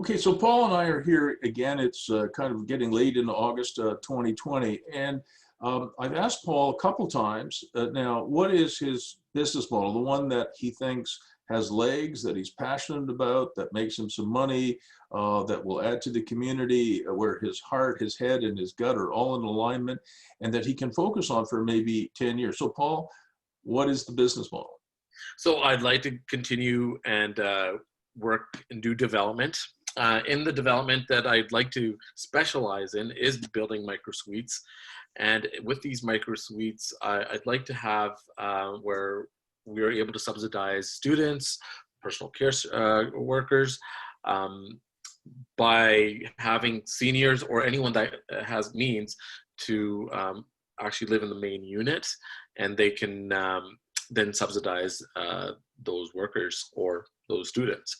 Okay, so Paul and I are here again. It's kind of getting late in August 2020, and I've asked Paul a couple times now, what is his business model, the one that he thinks has legs, that he's passionate about, that makes him some money, that will add to the community, where his heart, his head, and his gut are all in alignment, and that he can focus on for maybe 10 years. So Paul, what is the business model? So I'd like to continue and work and do development. In the development that I'd like to specialize in is building microsuites. And with these microsuites, I'd like to have where we are able to subsidize students, personal care workers, by having seniors or anyone that has means to actually live in the main unit, and they can then subsidize those workers or those students.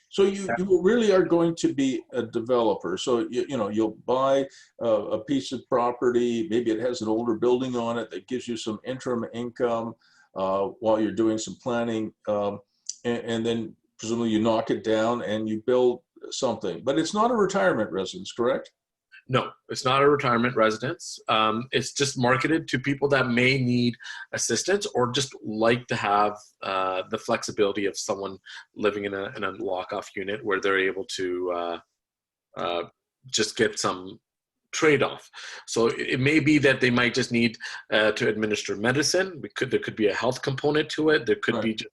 So you really are going to be a developer. So you'll buy a piece of property, maybe it has an older building on it that gives you some interim income while you're doing some planning, and then presumably you knock it down and you build something. But it's not a retirement residence, correct? No, it's not a retirement residence. It's just marketed to people that may need assistance or just like to have the flexibility of someone living in a lock-off unit where they're able to just get some trade-off. So it may be that they might just need to administer medicine. There could be a health component to it. There could be just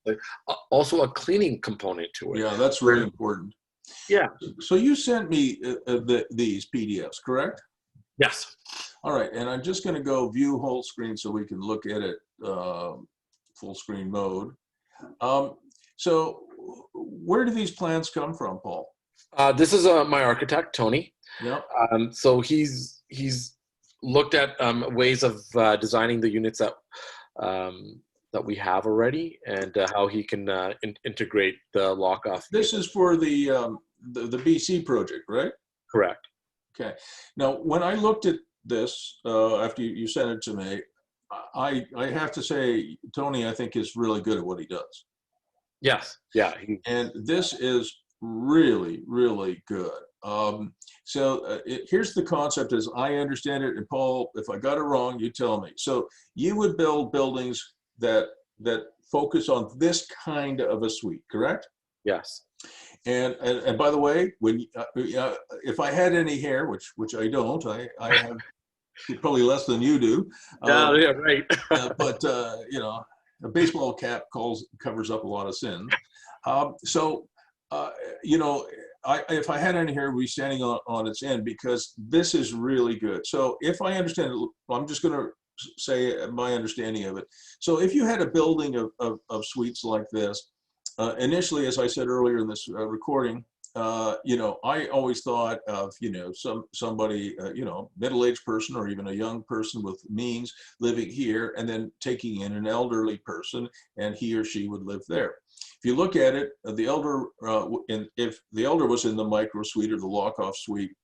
also a cleaning component to it. Yeah, that's really important. Yeah. So you sent me these PDFs, correct? Yes. All right, and I'm just going to go view whole screen so we can look at it full screen mode. So where do these plans come from, Paul? This is my architect, Tony. Yeah. So he's looked at ways of designing the units that that we have already, and how he can integrate the lock-off. This is for the BC project, right? Correct. Okay. Now, when I looked at this after you sent it to me, I have to say, Tony, I think is really good at what he does. Yes. Yeah. And this is really, really good. Here's the concept as I understand it, and Paul, if I got it wrong, you tell me. So you would build buildings that focus on this kind of a suite, correct? Yes. And by the way, when if I had any hair, which I don't, I have probably less than you do. Yeah, right. But a baseball cap covers up a lot of sins. If I had any hair, we'd be standing on its end, because this is really good. So if I understand it, I'm just going to say my understanding of it. So if you had a building of suites like this, initially, as I said earlier in this recording, I always thought of, somebody, middle-aged person or even a young person with means living here, and then taking in an elderly person, and he or she would live there. If you look at it, the elder, if the elder was in the micro suite or the lock-off suite,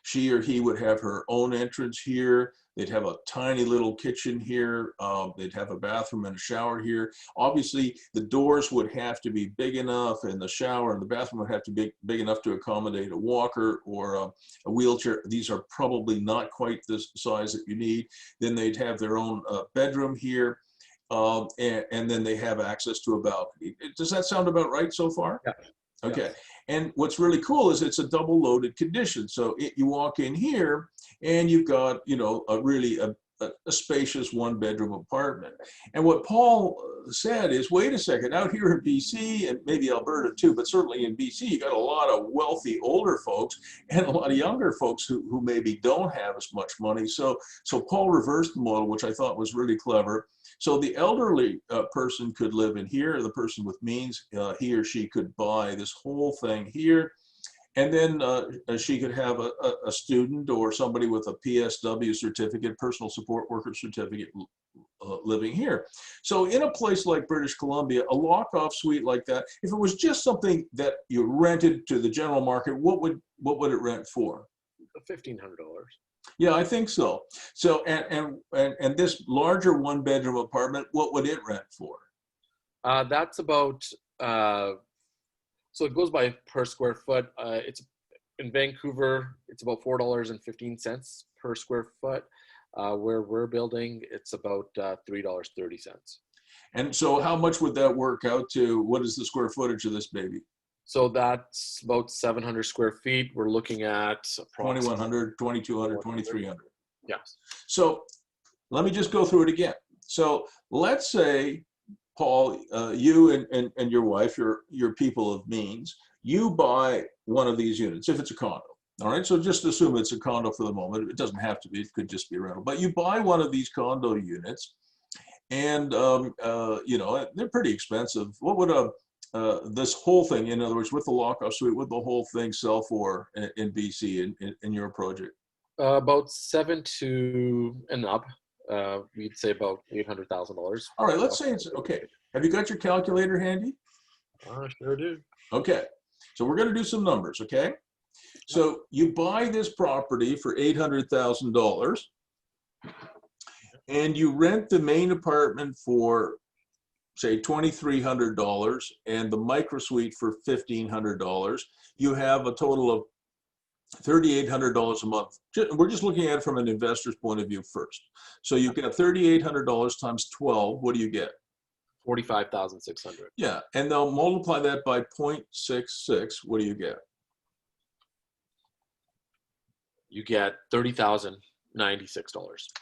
she or he would have her own entrance here. They'd have a tiny little kitchen here. They'd have a bathroom and a shower here. Obviously, the doors would have to be big enough, and the shower and the bathroom would have to be big enough to accommodate a walker or a wheelchair. These are probably not quite the size that you need. Then they'd have their own bedroom here, and then they have access to a balcony. Does that sound about right so far? Yeah. Okay. Yes. And what's really cool is it's a double loaded condition. So you walk in here and you've got, a spacious one bedroom apartment. And what Paul said is, wait a second, out here in BC, and maybe Alberta too, but certainly in BC, you got a lot of wealthy older folks and a lot of younger folks who maybe don't have as much money. So Paul reversed the model, which I thought was really clever. So the elderly person could live in here, the person with means, he or she could buy this whole thing here. And then she could have a student or somebody with a PSW certificate, personal support worker certificate, living here. So in a place like British Columbia, a lock-off suite like that, if it was just something that you rented to the general market, what would it rent for? $1,500. Yeah, I think so. So and this larger one bedroom apartment, what would it rent for? That's about So it goes by per square foot. It's in Vancouver, it's about $4.15 per square foot. Where we're building, it's about $3.30. And so how much would that work out to? What is the square footage of this baby? So that's about 700 square feet. We're looking at 2,100, 2,200, 2,300. Yes. So let me just go through it again. So let's say, Paul, you and your wife, you're people of means, you buy one of these units, if it's a condo. All right, so just assume it's a condo for the moment. It doesn't have to be, it could just be a rental. But you buy one of these condo units, and you know, they're pretty expensive. What would this whole thing, in other words, with the lock-off suite, would the whole thing sell for in BC in your project? About 7 to and up. We'd say about $800,000. All right, let's say it's okay. Have you got your calculator handy? Sure do. Okay, so we're going to do some numbers. Okay, so you buy this property for $800,000, and you rent the main apartment for, say, $2,300, and the microsuite for $1,500. You have a total of $3,800 a month. We're just looking at it from an investor's point of view first. So you've got $3,800 times 12. What do you get? 45,600. Yeah, and they'll multiply that by 0.66. What do you get? You get $30,096.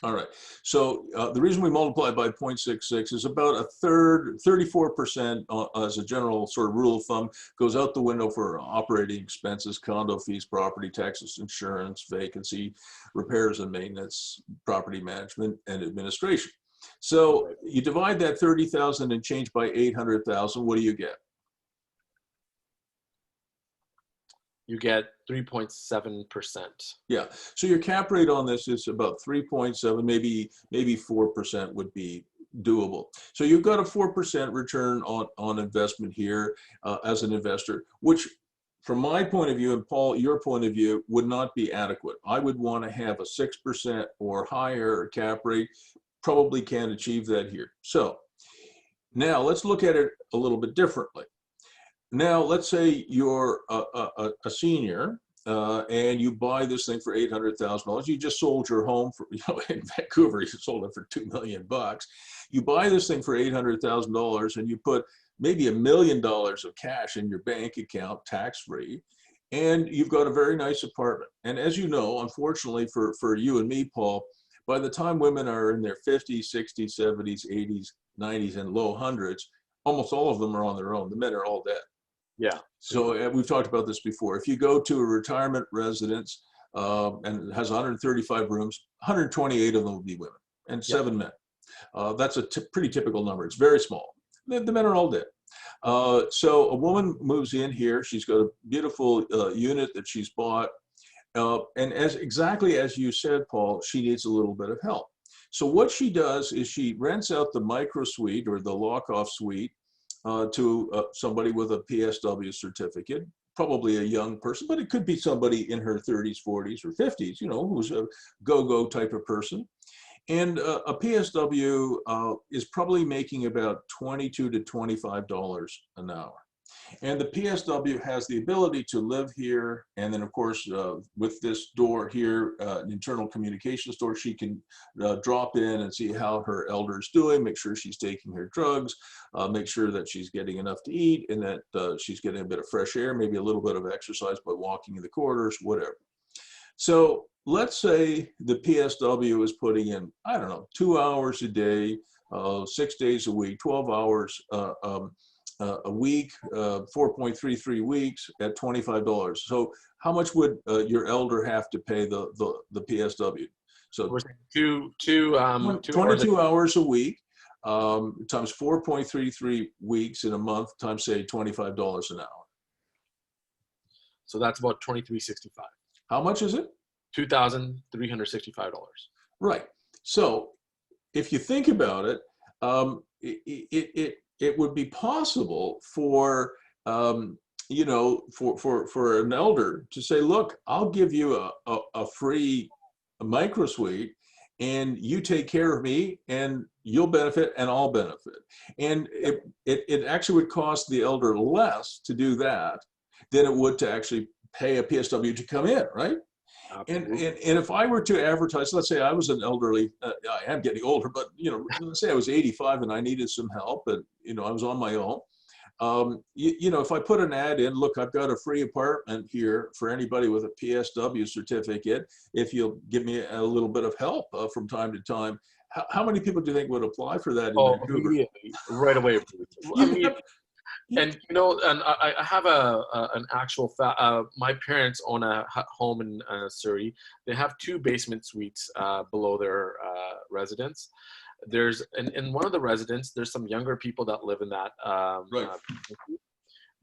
All right. So the reason we multiply by 0.66 is about a third, 34% as a general sort of rule of thumb, goes out the window for operating expenses, condo fees, property taxes, insurance, vacancy, repairs and maintenance, property management, and administration. So you divide that 30,000 and change by 800,000. What do you get? You get 3.7%. Yeah. So your cap rate on this is about 3.7, maybe 4% would be doable. So you've got a 4% return on investment here as an investor, which from my point of view, and Paul, your point of view, would not be adequate. I would want to have a 6% or higher cap rate. Probably can't achieve that here. So now let's look at it a little bit differently. Now, let's say you're a senior and you buy this thing for $800,000. You just sold your home for, you know, in Vancouver, you sold it for $2 million. You buy this thing for $800,000 and you put maybe $1 million of cash in your bank account, tax-free, and you've got a very nice apartment. And as you know, unfortunately for you and me, Paul, by the time women are in their 50s, 60s, 70s, 80s, 90s, and low hundreds, almost all of them are on their own. The men are all dead. Yeah. So we've talked about this before. If you go to a retirement residence and it has 135 rooms, 128 of them will be women and 7 men. That's a pretty typical number. It's very small. The men are all dead. So a woman moves in here. She's got a beautiful unit that she's bought. And exactly as you said, Paul, she needs a little bit of help. So what she does is she rents out the micro suite or the lock-off suite to somebody with a PSW certificate, probably a young person, but it could be somebody in her 30s, 40s, or 50s, you know, who's a go-go type of person. And a PSW is probably making about $22 to $25 an hour. And the PSW has the ability to live here. And then, of course, with this door here, an internal communications door, she can drop in and see how her elder is doing, make sure she's taking her drugs, make sure that she's getting enough to eat and that she's getting a bit of fresh air, maybe a little bit of exercise by walking in the corridors, whatever. So let's say the PSW is putting in, I don't know, 2 hours a day, 6 days a week, 12 hours a week, 4.33 weeks at $25. So how much would your elder have to pay the PSW? So We're saying 22 hours a week times 4.33 weeks in a month times, say, $25 an hour. So that's about $2,365. How much is it? $2,365. Right. So if you think about it, it would be possible for you know, for an elder to say, look, I'll give you a free micro suite, and you take care of me, and you'll benefit and I'll benefit. And it actually would cost the elder less to do that than it would to actually pay a PSW to come in, right? And if I were to advertise, let's say I was an elderly, I am getting older, but let's say I was 85 and I needed some help, and I was on my own. If I put an ad in, look, I've got a free apartment here for anybody with a PSW certificate, if you'll give me a little bit of help from time to time. How many people do you think would apply for that in Vancouver? Immediately, right away. And and I have an actual my parents own a home in Surrey. They have 2 basement suites below their residence. There's in one of the residents, there's some younger people that live in that. Right.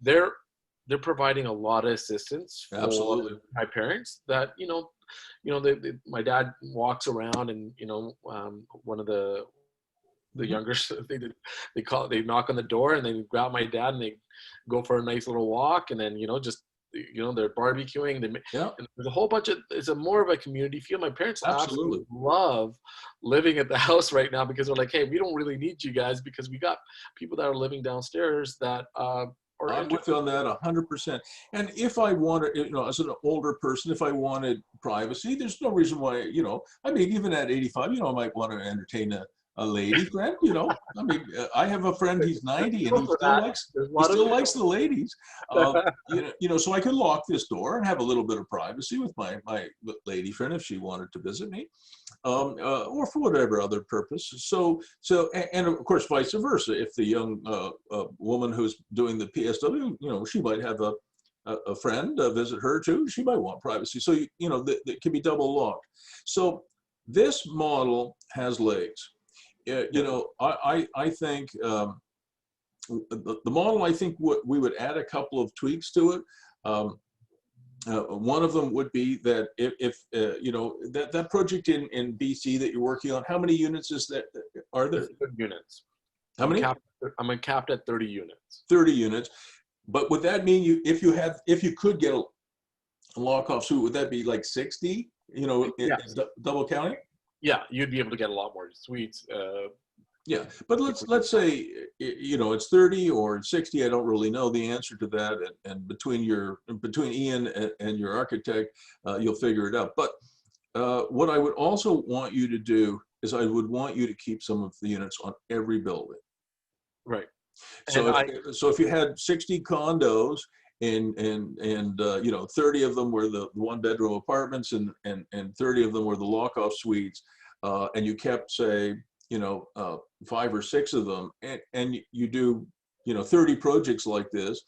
They're providing a lot of assistance for Absolutely. my parents. That my dad walks around, and one of the younger, they knock on the door, and they grab my dad, and they go for a nice little walk, and then they're barbecuing. And there's a whole bunch of, it's more of a community feel. My parents absolutely love living at the house right now, because they're like, hey, we don't really need you guys, because we got people that are living downstairs that I'm with you on that 100%. And if I wanted, as an older person, if I wanted privacy, there's no reason why, even at 85, I might want to entertain a lady friend, I have a friend, he's 90, and he still likes the ladies. So I could lock this door and have a little bit of privacy with my lady friend if she wanted to visit me, or for whatever other purpose. And of course, vice versa. If the young woman who's doing the PSW, she might have a friend visit her too. She might want privacy. So, that can be double locked. So this model has legs. I think the model, I think we would add a couple of tweaks to it. One of them would be that if that project in BC that you're working on, how many units are there? 30 units. How many? I'm capped at 30 units. 30 units. But would that mean if you could get a lock-off suite, would that be like 60? Double counting? Yeah, you'd be able to get a lot more suites. Yeah, but let's say it's 30 or 60. I don't really know the answer to that. And between Ian and your architect, you'll figure it out. But what I would also want you to do is I would want you to keep some of the units on every building. Right. So if you had 60 condos and 30 of them were the 1-bedroom apartments and 30 of them were the lock-off suites, and you kept, say, 5 or 6 of them, and you do 30 projects like this.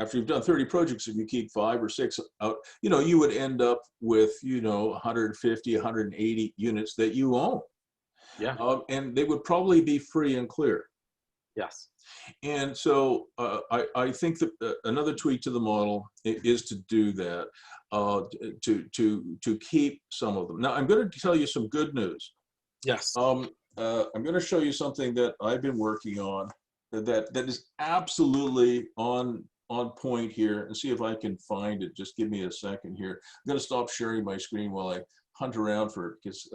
After you've done 30 projects, if you keep 5 or 6 out, you would end up with 150, 180 units that you own. Yeah. And they would probably be free and clear. Yes. And so I think that another tweak to the model is to do that, to keep some of them. Now, I'm going to tell you some good news. Yes. I'm going to show you something that I've been working on that is absolutely on point here, and see if I can find it. Just give me a second here. I'm going to stop sharing my screen while I hunt around for it, because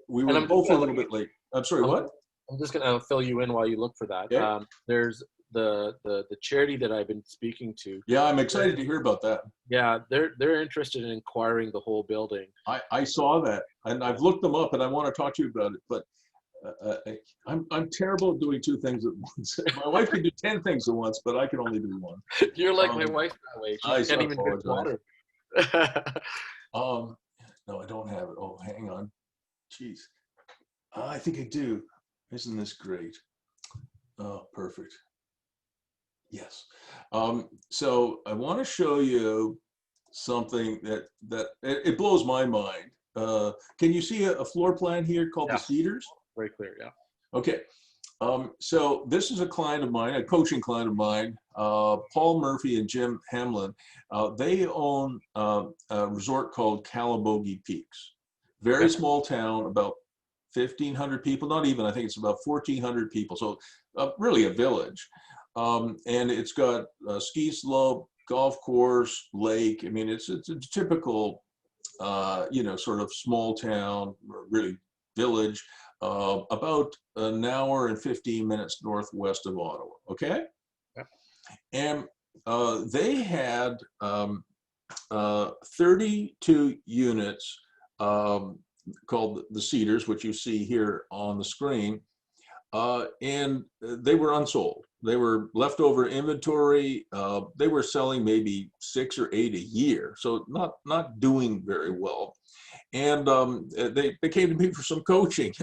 we were both a little bit late. I'm sorry, what? I'm just going to fill you in while you look for that. Okay. There's the charity that I've been speaking to. Yeah, I'm excited to hear about that. Yeah, they're interested in acquiring the whole building. I saw that, and I've looked them up, and I want to talk to you about it. But I'm terrible at doing 2 things at once. My wife can do 10 things at once, but I can only do 1. You're like my wife that way. She can't even drink water. No, I don't have it. Oh, hang on. Jeez. I think I do. Isn't this great? Oh, perfect. Yes. So I want to show you something that it blows my mind. Can you see a floor plan here called the Cedars? Very clear, yeah. Okay. So this is a client of mine, a coaching client of mine, Paul Murphy and Jim Hamlin. They own a resort called Calabogie Peaks. Very small town, about 1,500 people, not even, I think it's about 1,400 people. So really a village. And it's got a ski slope, golf course, lake. I mean, it's a typical sort of small town, really village, about an hour and 15 minutes northwest of Ottawa. Okay. Yep. And they had 32 units called the Cedars, which you see here on the screen. And they were unsold. They were leftover inventory. They were selling maybe 6 or 8 a year, so not doing very well. And they came to me for some coaching.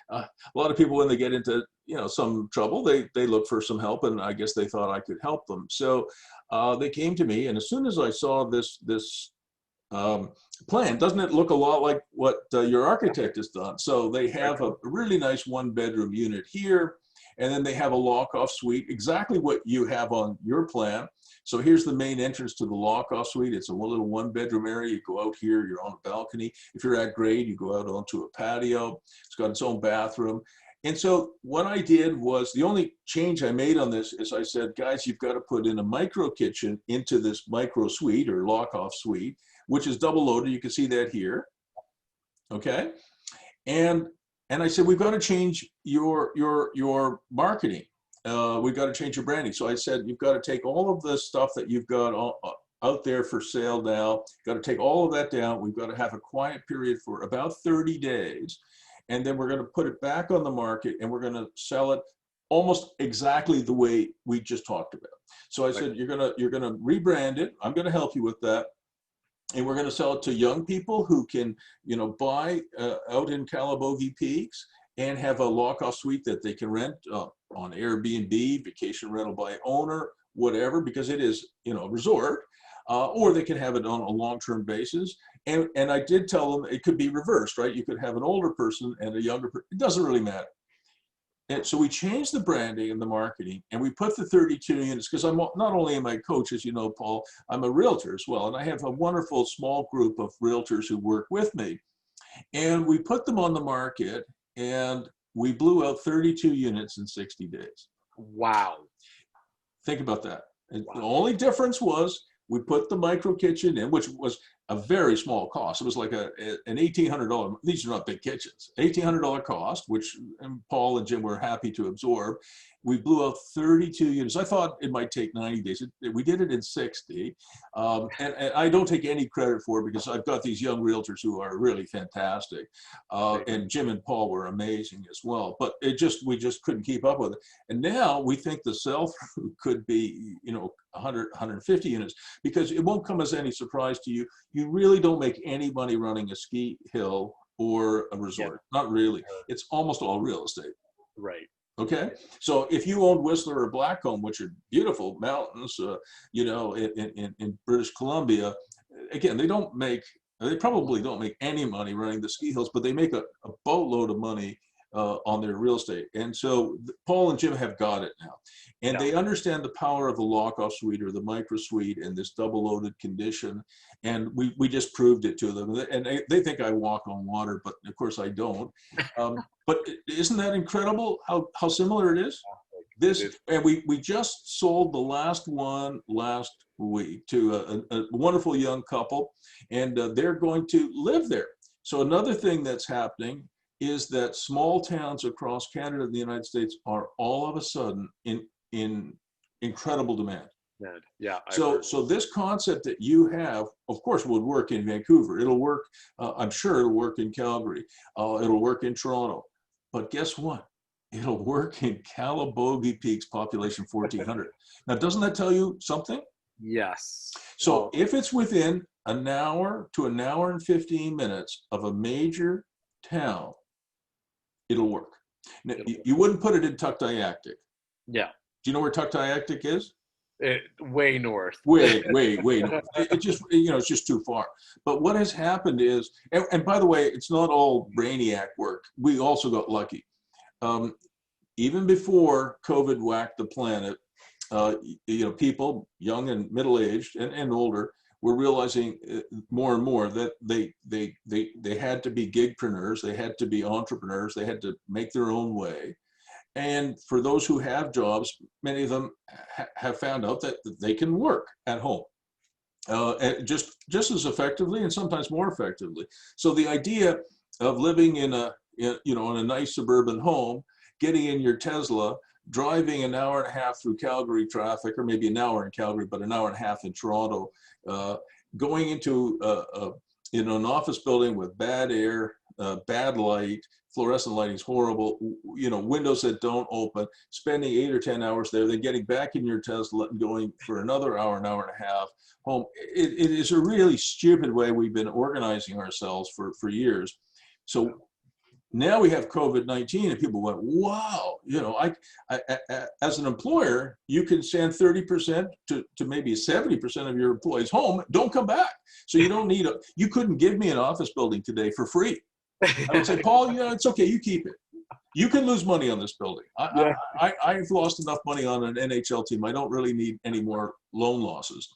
A lot of people, when they get into some trouble, they look for some help, and I guess they thought I could help them. So they came to me, and as soon as I saw this plan, doesn't it look a lot like what your architect has done? So they have a really nice 1-bedroom unit here, and then they have a lock-off suite, exactly what you have on your plan. So here's the main entrance to the lock-off suite. It's a little 1-bedroom area. You go out here, you're on a balcony. If you're at grade, you go out onto a patio. It's got its own bathroom. And so what I did was, the only change I made on this is I said, guys, you've got to put in a micro kitchen into this micro suite or lock-off suite, which is double loaded. You can see that here. Okay. And I said, we've got to change your marketing. We've got to change your branding. So I said, you've got to take all of the stuff that you've got out there for sale now. Got to take all of that down. We've got to have a quiet period for about 30 days. And then we're going to put it back on the market, and we're going to sell it almost exactly the way we just talked about. So I said, you're going to rebrand it. I'm going to help you with that. And we're going to sell it to young people who can, buy out in Calabogie Peaks and have a lock-off suite that they can rent on Airbnb, vacation rental by owner, whatever, because it is, a resort, or they can have it on a long-term basis. And I did tell them it could be reversed, right? You could have an older person and a younger person. It doesn't really matter. And so we changed the branding and the marketing, and we put the 32 units, because I'm not only am I a coach, as you know, Paul, I'm a realtor as well. And I have a wonderful small group of realtors who work with me. And we put them on the market, and we blew out 32 units in 60 days. Wow. Think about that. And wow. The only difference was we put the micro kitchen in, which was a very small cost. It was like an $1,800, these are not big kitchens, $1,800 cost, which Paul and Jim were happy to absorb. We blew out 32 units. I thought it might take 90 days. We did it in 60. And I don't take any credit for it, because I've got these young realtors who are really fantastic. And Jim and Paul were amazing as well. But we just couldn't keep up with it. And now we think the sell-through could be, 100, 150 units, because it won't come as any surprise to you. You really don't make any money running a ski hill or a resort. Yeah. Not really. It's almost all real estate. Right. Okay. So if you own Whistler or Blackcomb, which are beautiful mountains, in British Columbia, again, they probably don't make any money running the ski hills, but they make a boatload of money on their real estate. And so Paul and Jim have got it now. And they understand the power of the lock-off suite or the micro suite and this double-loaded condition. And we just proved it to them. And they think I walk on water, but of course I don't. But isn't that incredible how similar it is? And we just sold the last one last week to a wonderful young couple, and they're going to live there. So another thing that's happening is that small towns across Canada and the United States are all of a sudden in incredible demand. Yeah. So this concept that you have, of course, would work in Vancouver. It'll work, I'm sure it'll work in Calgary. It'll work in Toronto. But guess what? It'll work in Calabogie Peaks, population 1,400. Now, doesn't that tell you something? Yes. So if it's within an hour to an hour and 15 minutes of a major town, it'll work. Now, you wouldn't put it in Tuktoyaktuk. Yeah. Do you know where Tuktoyaktuk is? Way north. Way north. It just, it's just too far. But what has happened is, and by the way, it's not all brainiac work. We also got lucky. Even before COVID whacked the planet, people, young and middle-aged and older, were realizing more and more that they had to be gigpreneurs, they had to be entrepreneurs, they had to make their own way. And for those who have jobs, many of them have found out that they can work at home. and just as effectively and sometimes more effectively. So the idea of living in in a nice suburban home, getting in your Tesla, driving an hour and a half through Calgary traffic, or maybe an hour in Calgary, but an hour and a half in Toronto, going into an office building with bad air, bad light, fluorescent lighting is horrible, windows that don't open, spending 8 or 10 hours there, then getting back in your Tesla and going for another hour, an hour and a half home. It is a really stupid way we've been organizing ourselves for years. So now we have COVID-19 and people went, wow, I as an employer, you can send 30% to maybe 70% of your employees home, don't come back. So you don't need you couldn't give me an office building today for free. I would say, Paul, it's okay, you keep it. You can lose money on this building. I've lost enough money on an NHL team. I don't really need any more loan losses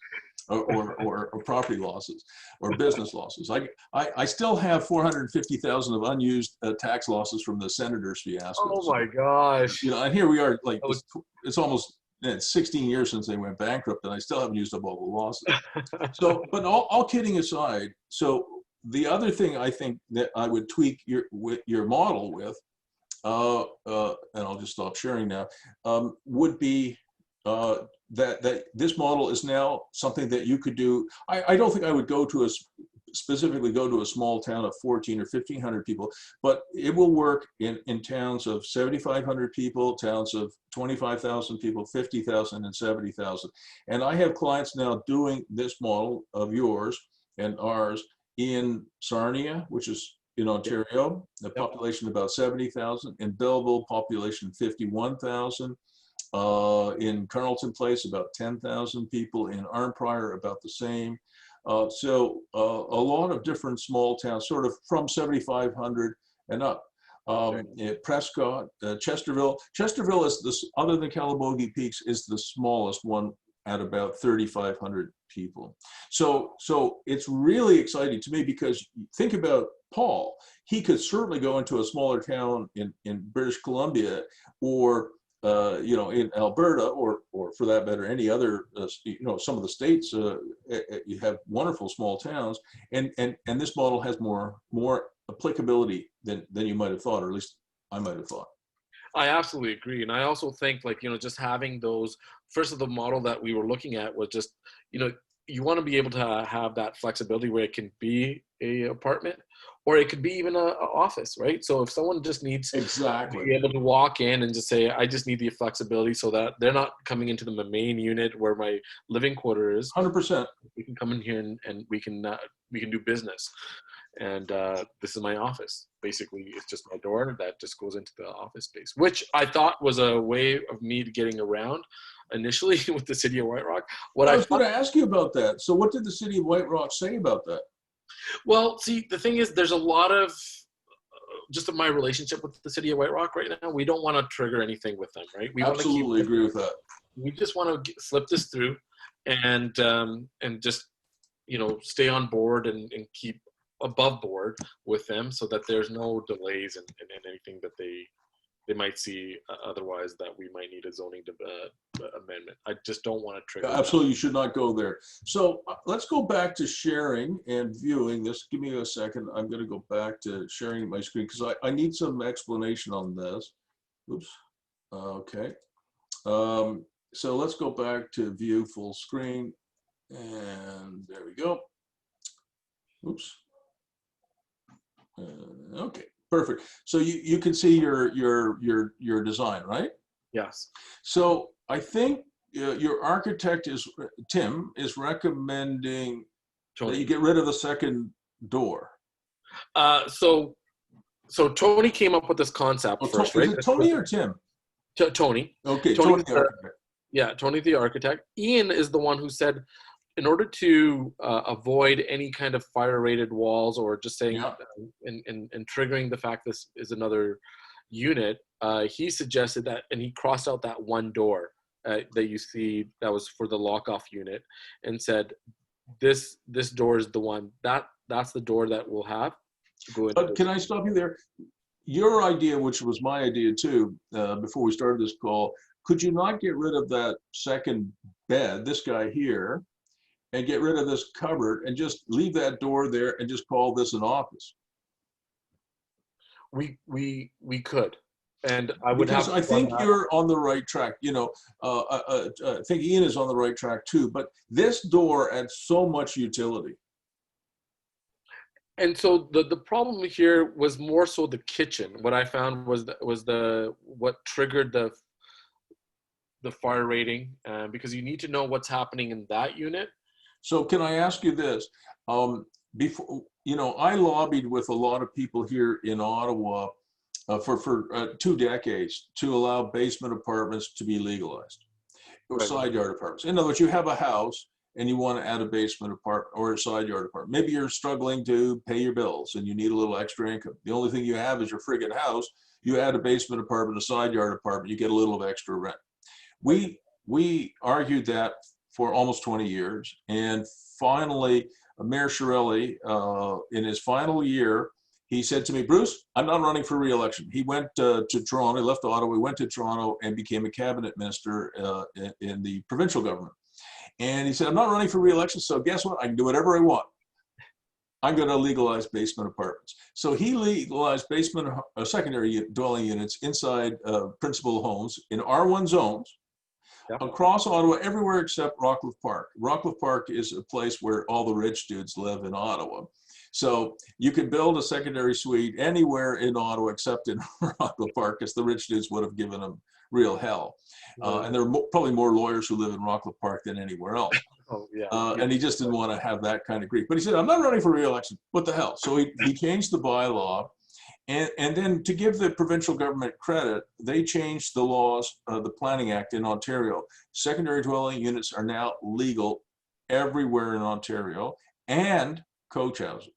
or property losses or business losses. I still have 450,000 of unused tax losses from the Senators fiasco. Oh my gosh. And here we are, like it's almost 16 years since they went bankrupt, and I still haven't used up all the losses. So, but all kidding aside, so the other thing I think that I would tweak your model with, and I'll just stop sharing now, would be that this model is now something that you could do. I don't think I would specifically go to a small town of 14 or 1,500 people, but it will work in towns of 7,500 people, towns of 25,000 people, 50,000 and 70,000. And I have clients now doing this model of yours and ours in Sarnia, which is in Ontario, the population about 70,000. In Belleville, population 51,000. In Carleton Place, about 10,000 people. In Arnprior, about the same. So a lot of different small towns, sort of from 7,500 and up. Prescott, Chesterville. Chesterville is this, other than Calabogie Peaks, is the smallest one at about 3,500 people. So it's really exciting to me, because think about Paul. He could certainly go into a smaller town in British Columbia, or in Alberta, or for that matter, any other, some of the states, you have wonderful small towns, and this model has more applicability than you might have thought, or at least I might have thought. I absolutely agree. And I also think, just having those, first of the model that we were looking at was just, you want to be able to have that flexibility where it can be a apartment, or it could be even a office, right? So if someone just needs to be able to walk in and just say, I just need the flexibility, so that they're not coming into the main unit where my living quarter is. 100%. We can come in here and we can do business. And this is my office. Basically, it's just my door that just goes into the office space, which I thought was a way of me getting around initially with the city of White Rock. I was going to ask you about that. So what did the city of White Rock say about that? Well, see, the thing is, there's a lot of just of my relationship with the city of White Rock right now. We don't want to trigger anything with them, right? We absolutely agree with that. We just want to slip this through and just, stay on board and keep above board with them, so that there's no delays in anything that they might see otherwise, that we might need a zoning amendment. I just don't want to trigger. Absolutely, you should not go there. So let's go back to sharing and viewing this. Give me a second. I'm going to go back to sharing my screen, because I need some explanation on this. Oops. Okay. So let's go back to view full screen, and there we go. Oops. Okay, perfect. So you can see your design, right? Yes. So I think your architect Tim is recommending that you get rid of the second door. So Tony came up with this concept first, right? Is it Tony or Tim? Tony. Okay, Tony the architect. Yeah, Tony the architect. Ian is the one who said, in order to avoid any kind of fire-rated walls, or just saying and triggering the fact this is another unit, he suggested that, and he crossed out that one door that you see that was for the lock-off unit, and said, this door is the one that's the door that we'll have to go in. But can I stop you there? Your idea, which was my idea too, before we started this call, could you not get rid of that second bed, this guy here, and get rid of this cupboard and just leave that door there and just call this an office? We could, and I would Because have I to run think that. you're on the right track. I think Ian is on the right track too. But this door adds so much utility. And so the problem here was more so the kitchen. What I found was what triggered the fire rating, because you need to know what's happening in that unit. So can I ask you this? Before, I lobbied with a lot of people here in Ottawa for 2 decades to allow basement apartments to be legalized, or Right. side yard apartments. In other words, you have a house and you want to add a basement apartment or a side yard apartment. Maybe you're struggling to pay your bills and you need a little extra income. The only thing you have is your friggin' house. You add a basement apartment, a side yard apartment, you get a little of extra rent. We argued that for almost 20 years, and finally, Mayor Shirelli, in his final year, he said to me, Bruce, I'm not running for re-election. He went to Toronto, he left Ottawa, he went to Toronto and became a cabinet minister in the provincial government. And he said, I'm not running for re-election, so guess what? I can do whatever I want. I'm going to legalize basement apartments. So he legalized secondary dwelling units inside principal homes in R1 zones. Yep. Across Ottawa, everywhere except Rockcliffe Park. Rockcliffe Park is a place where all the rich dudes live in Ottawa. So you can build a secondary suite anywhere in Ottawa except in Rockcliffe Park, because the rich dudes would have given them real hell. And there are probably more lawyers who live in Rockcliffe Park than anywhere else. Oh, yeah. And he just didn't want to have that kind of grief. But he said, I'm not running for re-election. What the hell? So he changed the bylaw. And then, to give the provincial government credit, they changed the laws, the Planning Act in Ontario. Secondary dwelling units are now legal everywhere in Ontario, and coach houses.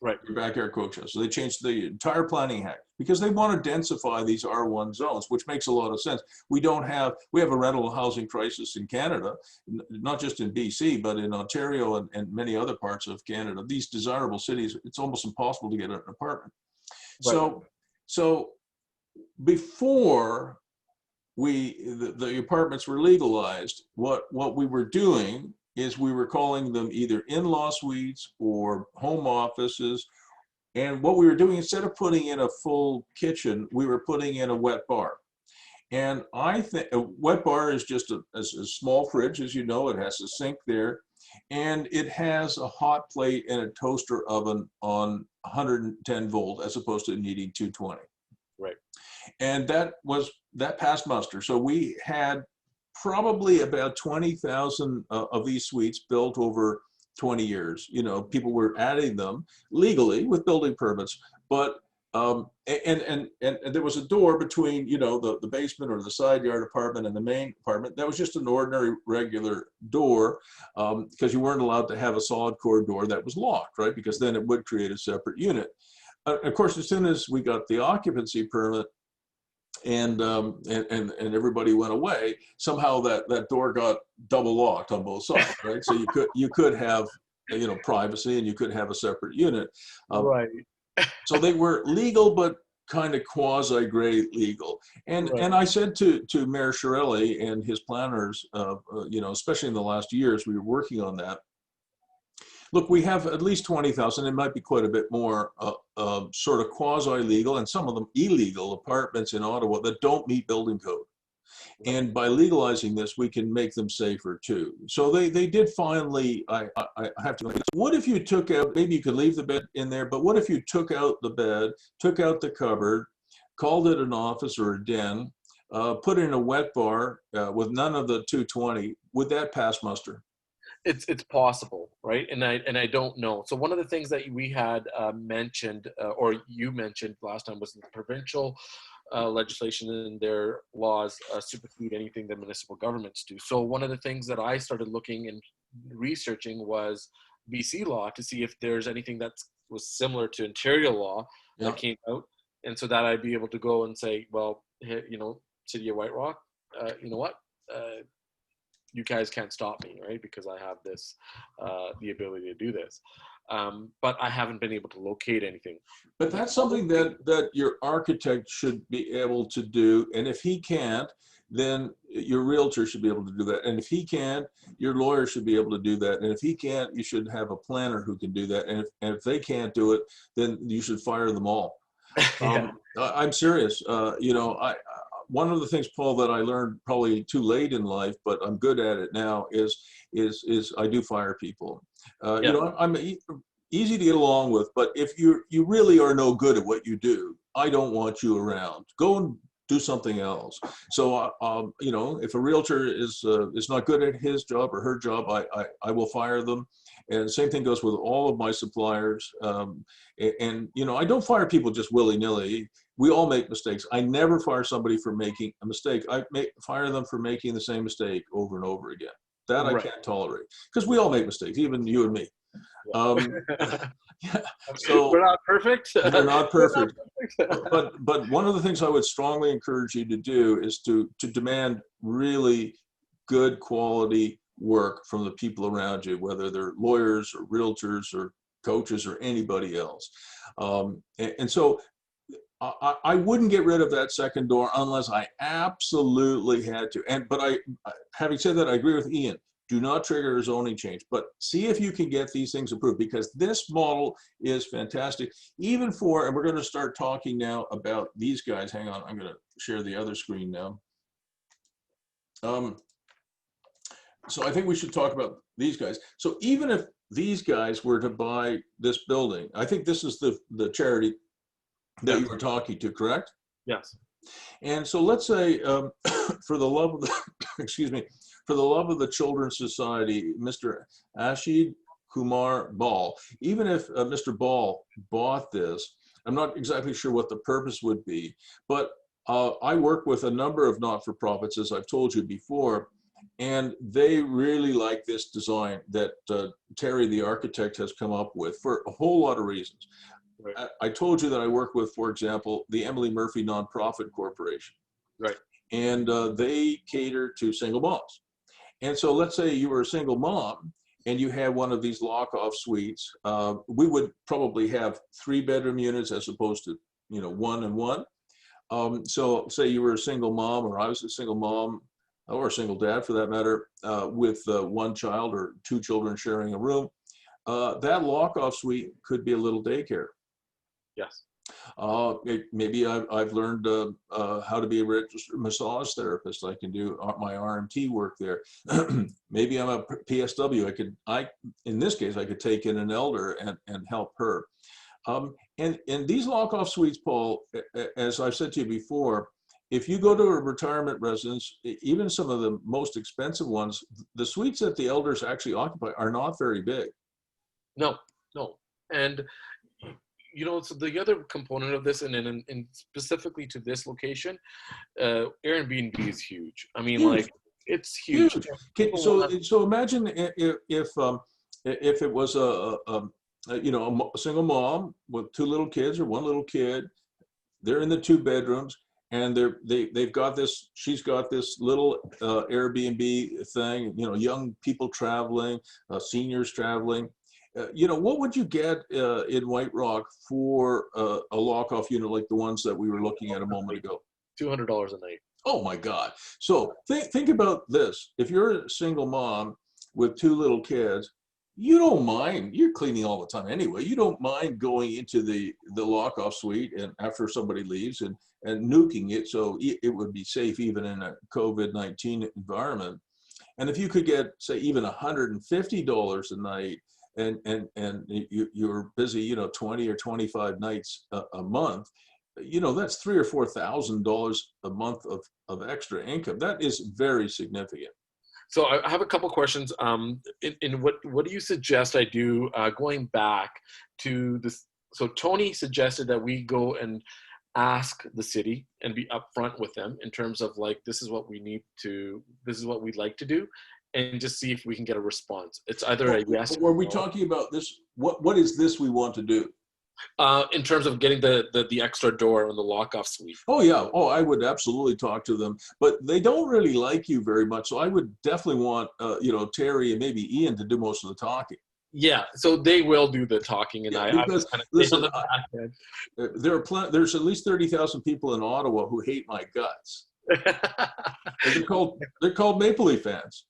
Right. Backyard coach houses. So they changed the entire Planning Act because they want to densify these R1 zones, which makes a lot of sense. We have a rental housing crisis in Canada, not just in BC, but in Ontario and many other parts of Canada. These desirable cities, it's almost impossible to get an apartment. Right. So before the apartments were legalized, what we were doing is we were calling them either in-law suites or home offices. And what we were doing, instead of putting in a full kitchen, we were putting in a wet bar. And I think a wet bar is just a small fridge, as you know. It has a sink there, and it has a hot plate and a toaster oven on 110 volt as opposed to needing 220. Right. And that passed muster. So we had probably about 20,000 of these suites built over 20 years. People were adding them legally with building permits, but and there was a door between the basement or the side yard apartment and the main apartment. That was just an ordinary regular door, because you weren't allowed to have a solid core door that was locked, right? Because then it would create a separate unit. Of course, as soon as we got the occupancy permit and everybody went away, somehow that door got double locked on both sides, right? So you could have privacy, and you could have a separate unit. Right. So they were legal, but kind of quasi-gray legal. And Right. and I said to Mayor Shirelli and his planners, especially in the last years, we were working on that. Look, we have at least 20,000, it might be quite a bit more, sort of quasi-legal and some of them illegal apartments in Ottawa that don't meet building code. And by legalizing this, we can make them safer too. So they did finally, I have to, what if you took out, maybe you could leave the bed in there, but what if you took out the bed, took out the cupboard, called it an office or a den, put in a wet bar with none of the 220, would that pass muster? It's possible, right? And I don't know. So one of the things that we had mentioned, or you mentioned last time, was the provincial legislation and their laws supersede anything that municipal governments do. So one of the things that I started looking and researching was BC law to see if there's anything that was similar to Ontario law that came out, and so that I'd be able to go and say, well, hey, City of White Rock, you know what? You guys can't stop me, right? Because I have this, the ability to do this. But I haven't been able to locate anything. But that's something that your architect should be able to do. And if he can't, then your realtor should be able to do that. And if he can, your lawyer should be able to do that. And if he can't, you should have a planner who can do that. And if they can't do it, then you should fire them all. Yeah. I'm serious. One of the things, Paul, that I learned probably too late in life, but I'm good at it now, is I do fire people. I'm easy to get along with, but if you really are no good at what you do, I don't want you around. Go and do something else. So, if a realtor is not good at his job or her job, I will fire them. And the same thing goes with all of my suppliers. I don't fire people just willy-nilly. We all make mistakes. I never fire somebody for making a mistake. Fire them for making the same mistake over and over again. That I can't tolerate, because we all make mistakes, even you and me. Yeah. So we're not perfect. They're not perfect. But one of the things I would strongly encourage you to do is to demand really good quality work from the people around you, whether they're lawyers or realtors or coaches or anybody else. So I wouldn't get rid of that second door unless I absolutely had to. But having said that, I agree with Ian. Do not trigger a zoning change, but see if you can get these things approved, because this model is fantastic. Even for, and we're going to start talking now about these guys. Hang on, I'm going to share the other screen now. So I think we should talk about these guys. So even if these guys were to buy this building, I think this is the charity that you were talking to, correct? Yes. And so let's say, for the love of the, excuse me, for the love of the Children's Society, Mr. Ashid Kumar Ball, even if Mr. Ball bought this, I'm not exactly sure what the purpose would be, but I work with a number of not-for-profits, as I've told you before, and they really like this design that Terry, the architect, has come up with for a whole lot of reasons. Right. I told you that I work with, for example, the Emily Murphy Nonprofit Corporation. Right. And they cater to single moms. And so let's say you were a single mom and you had one of these lock-off suites. We would probably have 3-bedroom units as opposed to, 1 and 1. So say you were a single mom, or I was a single mom, or a single dad for that matter, with 1 child or 2 children sharing a room. That lock-off suite could be a little daycare. Yes. Maybe I've learned how to be a registered massage therapist. I can do my RMT work there. Maybe I'm a PSW. In this case, I could take in an elder and help her. And these lock-off suites, Paul, as I've said to you before, if you go to a retirement residence, even some of the most expensive ones, the suites that the elders actually occupy are not very big. No. And so the other component of this, and specifically to this location, Airbnb is huge. I mean, huge. It's huge. So imagine if it was a single mom with 2 little kids or 1 little kid. They're in the 2 bedrooms, and they've got this. She's got this little Airbnb thing. Young people traveling, seniors traveling. What would you get in White Rock for a lock-off unit like the ones that we were looking at a moment ago? $200 a night. Oh my God. So think about this. If you're a single mom with 2 little kids, you don't mind, you're cleaning all the time anyway, you don't mind going into the lock-off suite and after somebody leaves and nuking it so it would be safe even in a COVID-19 environment. And if you could get, say, even $150 a night, and you're busy, 20 or 25 nights a month, that's $3,000 or $4,000 a month of extra income. That is very significant. So I have a couple questions. In what do you suggest I do going back to this? So Tony suggested that we go and ask the city and be upfront with them in terms of this is what we'd like to do, and just see if we can get a response. It's either a yes or no. Are we talking about this? What is this we want to do? In terms of getting the extra door on the lock-off suite. Oh yeah. Oh, I would absolutely talk to them, but they don't really like you very much. So I would definitely want Terry and maybe Ian to do most of the talking. Yeah, so they will do the talking, and because listen, there's at least 30,000 people in Ottawa who hate my guts. They're called Maple Leaf fans.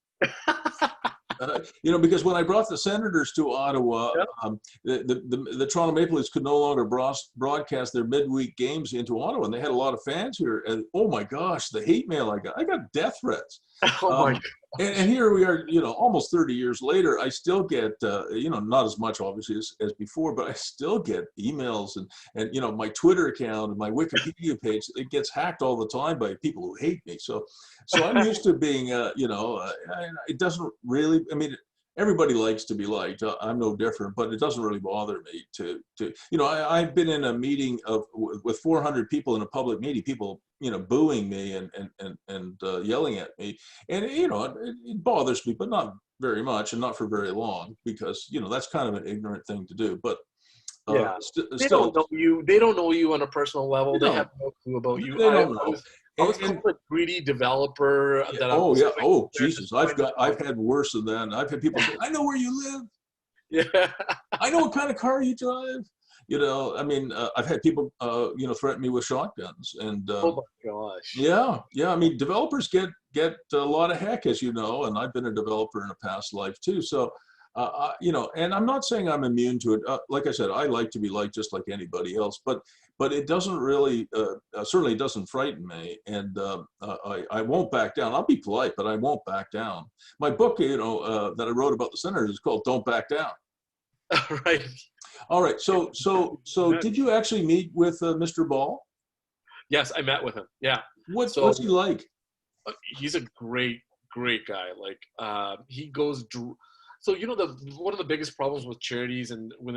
Because when I brought the Senators to Ottawa, Yep. The Toronto Maple Leafs could no longer broadcast their midweek games into Ottawa, and they had a lot of fans here. And oh my gosh, the hate mail I got death threats. Oh my God. And here we are, almost 30 years later, I still get, not as much obviously as before, but I still get emails and my Twitter account and my Wikipedia page, it gets hacked all the time by people who hate me. So I'm used to being, it doesn't really, everybody likes to be liked. I'm no different, but it doesn't really bother me to I've been in a meeting with 400 people in a public meeting, people, booing me and yelling at me. And, it bothers me, but not very much and not for very long because, that's kind of an ignorant thing to do. But yeah, they don't know you. They don't know you on a personal level. They have no clue about you. They don't know. I was called a greedy developer. Jesus, I've had worse than that. I've had people say, I know where you live. Yeah. I know what kind of car you drive. I've had people, threaten me with shotguns and. Oh my gosh. Yeah. Developers get a lot of heck, as you know, and I've been a developer in a past life too. So, and I'm not saying I'm immune to it. Like I said, I like to be liked just like anybody else, but it doesn't really, certainly doesn't frighten me. And I won't back down. I'll be polite, but I won't back down. My book, that I wrote about the Senators is called Don't Back Down. Right. All right. So did you actually meet with Mr. Ball? Yes, I met with him. Yeah. What's he like? He's a great guy. Like he goes. So one of the biggest problems with charities and when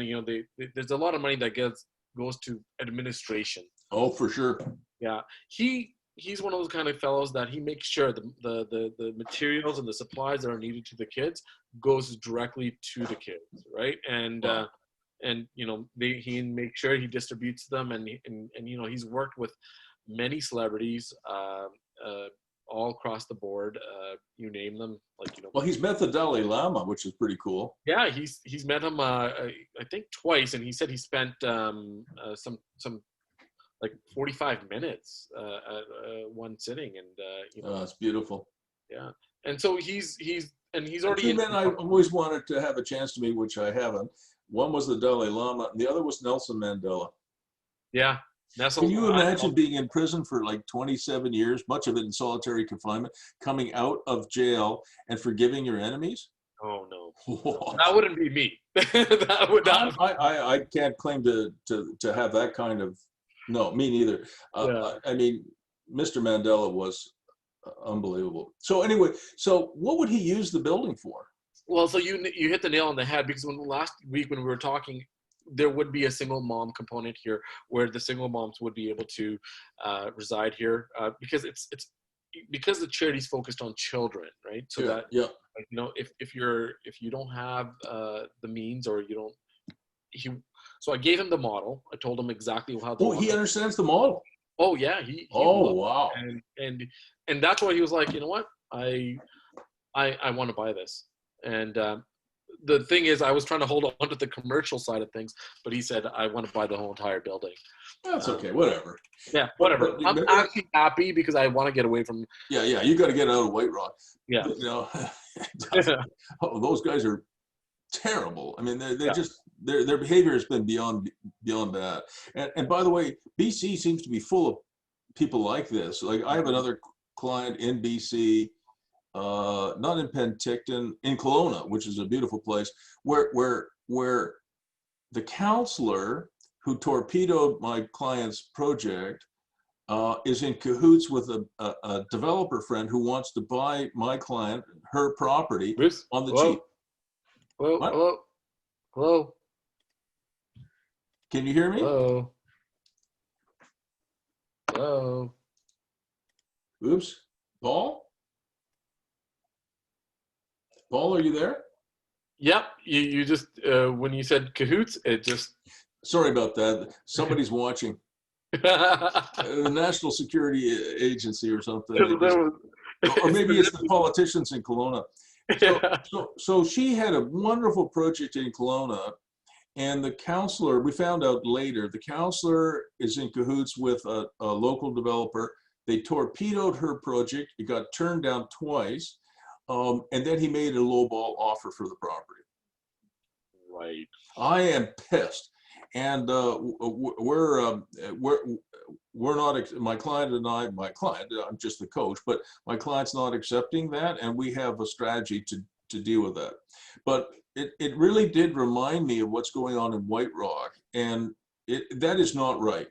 there's a lot of money that goes to administration. Oh, for sure. Yeah. He's one of those kind of fellows that he makes sure the materials and the supplies that are needed to the kids goes directly to the kids, right? And wow. He makes sure he distributes them, and he's worked with many celebrities all across the board. You name them, Well, he's met the Dalai Lama, which is pretty cool. Yeah, he's met him. I think twice, and he said he spent some like 45 minutes at one sitting, and it's beautiful. Yeah, and so he's already. Two men I always wanted to have a chance to meet, which I haven't. One was the Dalai Lama, and the other was Nelson Mandela. Yeah. Can you imagine being in prison for like 27 years, much of it in solitary confinement, coming out of jail and forgiving your enemies? Oh no, what? That wouldn't be me. That would not. I can't claim to have that kind of. No, me neither. Mr. Mandela was unbelievable. So anyway, what would he use the building for? Well, so you hit the nail on the head, because last week when we were talking, there would be a single mom component here where the single moms would be able to reside here because it's because the charity's focused on children, right? So if you don't have the means, or you don't, so I gave him the model. I told him exactly how. He understands the model. Oh yeah, he wow. And that's why he was like, you know what, I want to buy this. And the thing is, I was trying to hold on to the commercial side of things, but he said, I want to buy the whole entire building. That's okay, whatever. Yeah, whatever. I'm actually happy because I want to get away from. Yeah, you got to get out of White Rock. Yeah. Those guys are terrible. I mean, they're just their behavior has been beyond that. And by the way, BC seems to be full of people like this. Like I have another client in BC. Not in Penticton, in Kelowna, which is a beautiful place, where the counselor who torpedoed my client's project is in cahoots with a developer friend who wants to buy my client her property Bruce? On the Hello? cheap. Hello. Can you hear me? Hello. Oops. Paul, are you there? Yep. You just when you said cahoots, it just. Sorry about that. Somebody's watching. The National Security Agency or something. Or maybe it's the politicians in Kelowna. So she had a wonderful project in Kelowna, and the counselor, we found out later, the counselor is in cahoots with a local developer They torpedoed her project. It got turned down twice. And then he made a lowball offer for the property. Right. I am pissed. And we're not, my client and I, I'm just the coach, but my client's not accepting that. And we have a strategy to deal with that. But it really did remind me of what's going on in White Rock. And that is not right.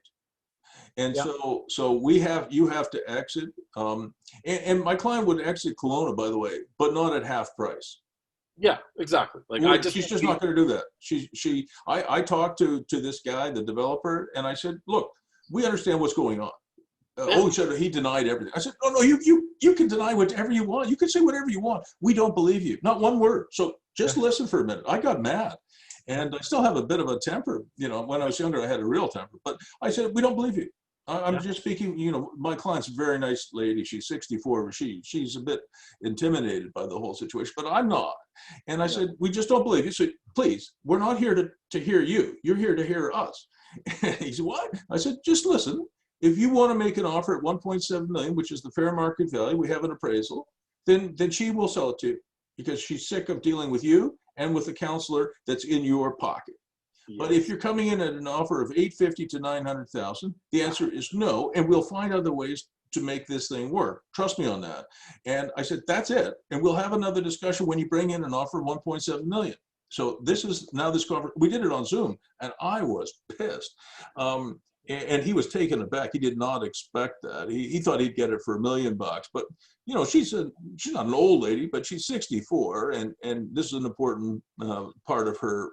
And Yeah. so you have to exit. And my client would exit Kelowna, by the way, but not at half price. Yeah, exactly. Like Well, she's just not going to do that. I talked to this guy, the developer, and I said, look, we understand what's going on. He said he denied everything. I said, no, you can deny whatever you want. You can say whatever you want. We don't believe you. Not one word. So just listen for a minute. I got mad. And I still have a bit of a temper. You know, when I was younger, I had a real temper. But I said, we don't believe you. I'm just speaking, you know, my client's a very nice lady. She's 64, but she's a bit intimidated by the whole situation, but I'm not. And I said, we just don't believe you. So please, we're not here to hear you. You're here to hear us. And he said, what? I said, just listen. If you want to make an offer at 1.7 million, which is the fair market value, we have an appraisal, then she will sell it to you because she's sick of dealing with you and with the counselor that's in your pocket. But if you're coming in at an offer of 850 to 900,000, the answer is no, and we'll find other ways to make this thing work. Trust me on that. And I said, that's it. And we'll have another discussion when you bring in an offer of 1.7 million. So this is now this conference. We did it on Zoom, and I was pissed. And he was taken aback. He did not expect that. He thought he'd get it for $1 million. But you know, she's not an old lady, but she's 64, and this is an important part of her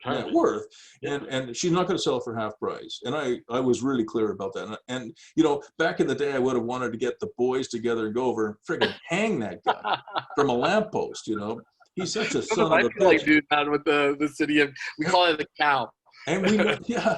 net worth, and she's not going to sell it for half price. And I was really clear about that. And you know, back in the day, I would have wanted to get the boys together and go over and friggin' hang that guy from a lamppost. You know, he's such a son of a bitch. Like do that with the city of, we call it the cow. And we know, yeah.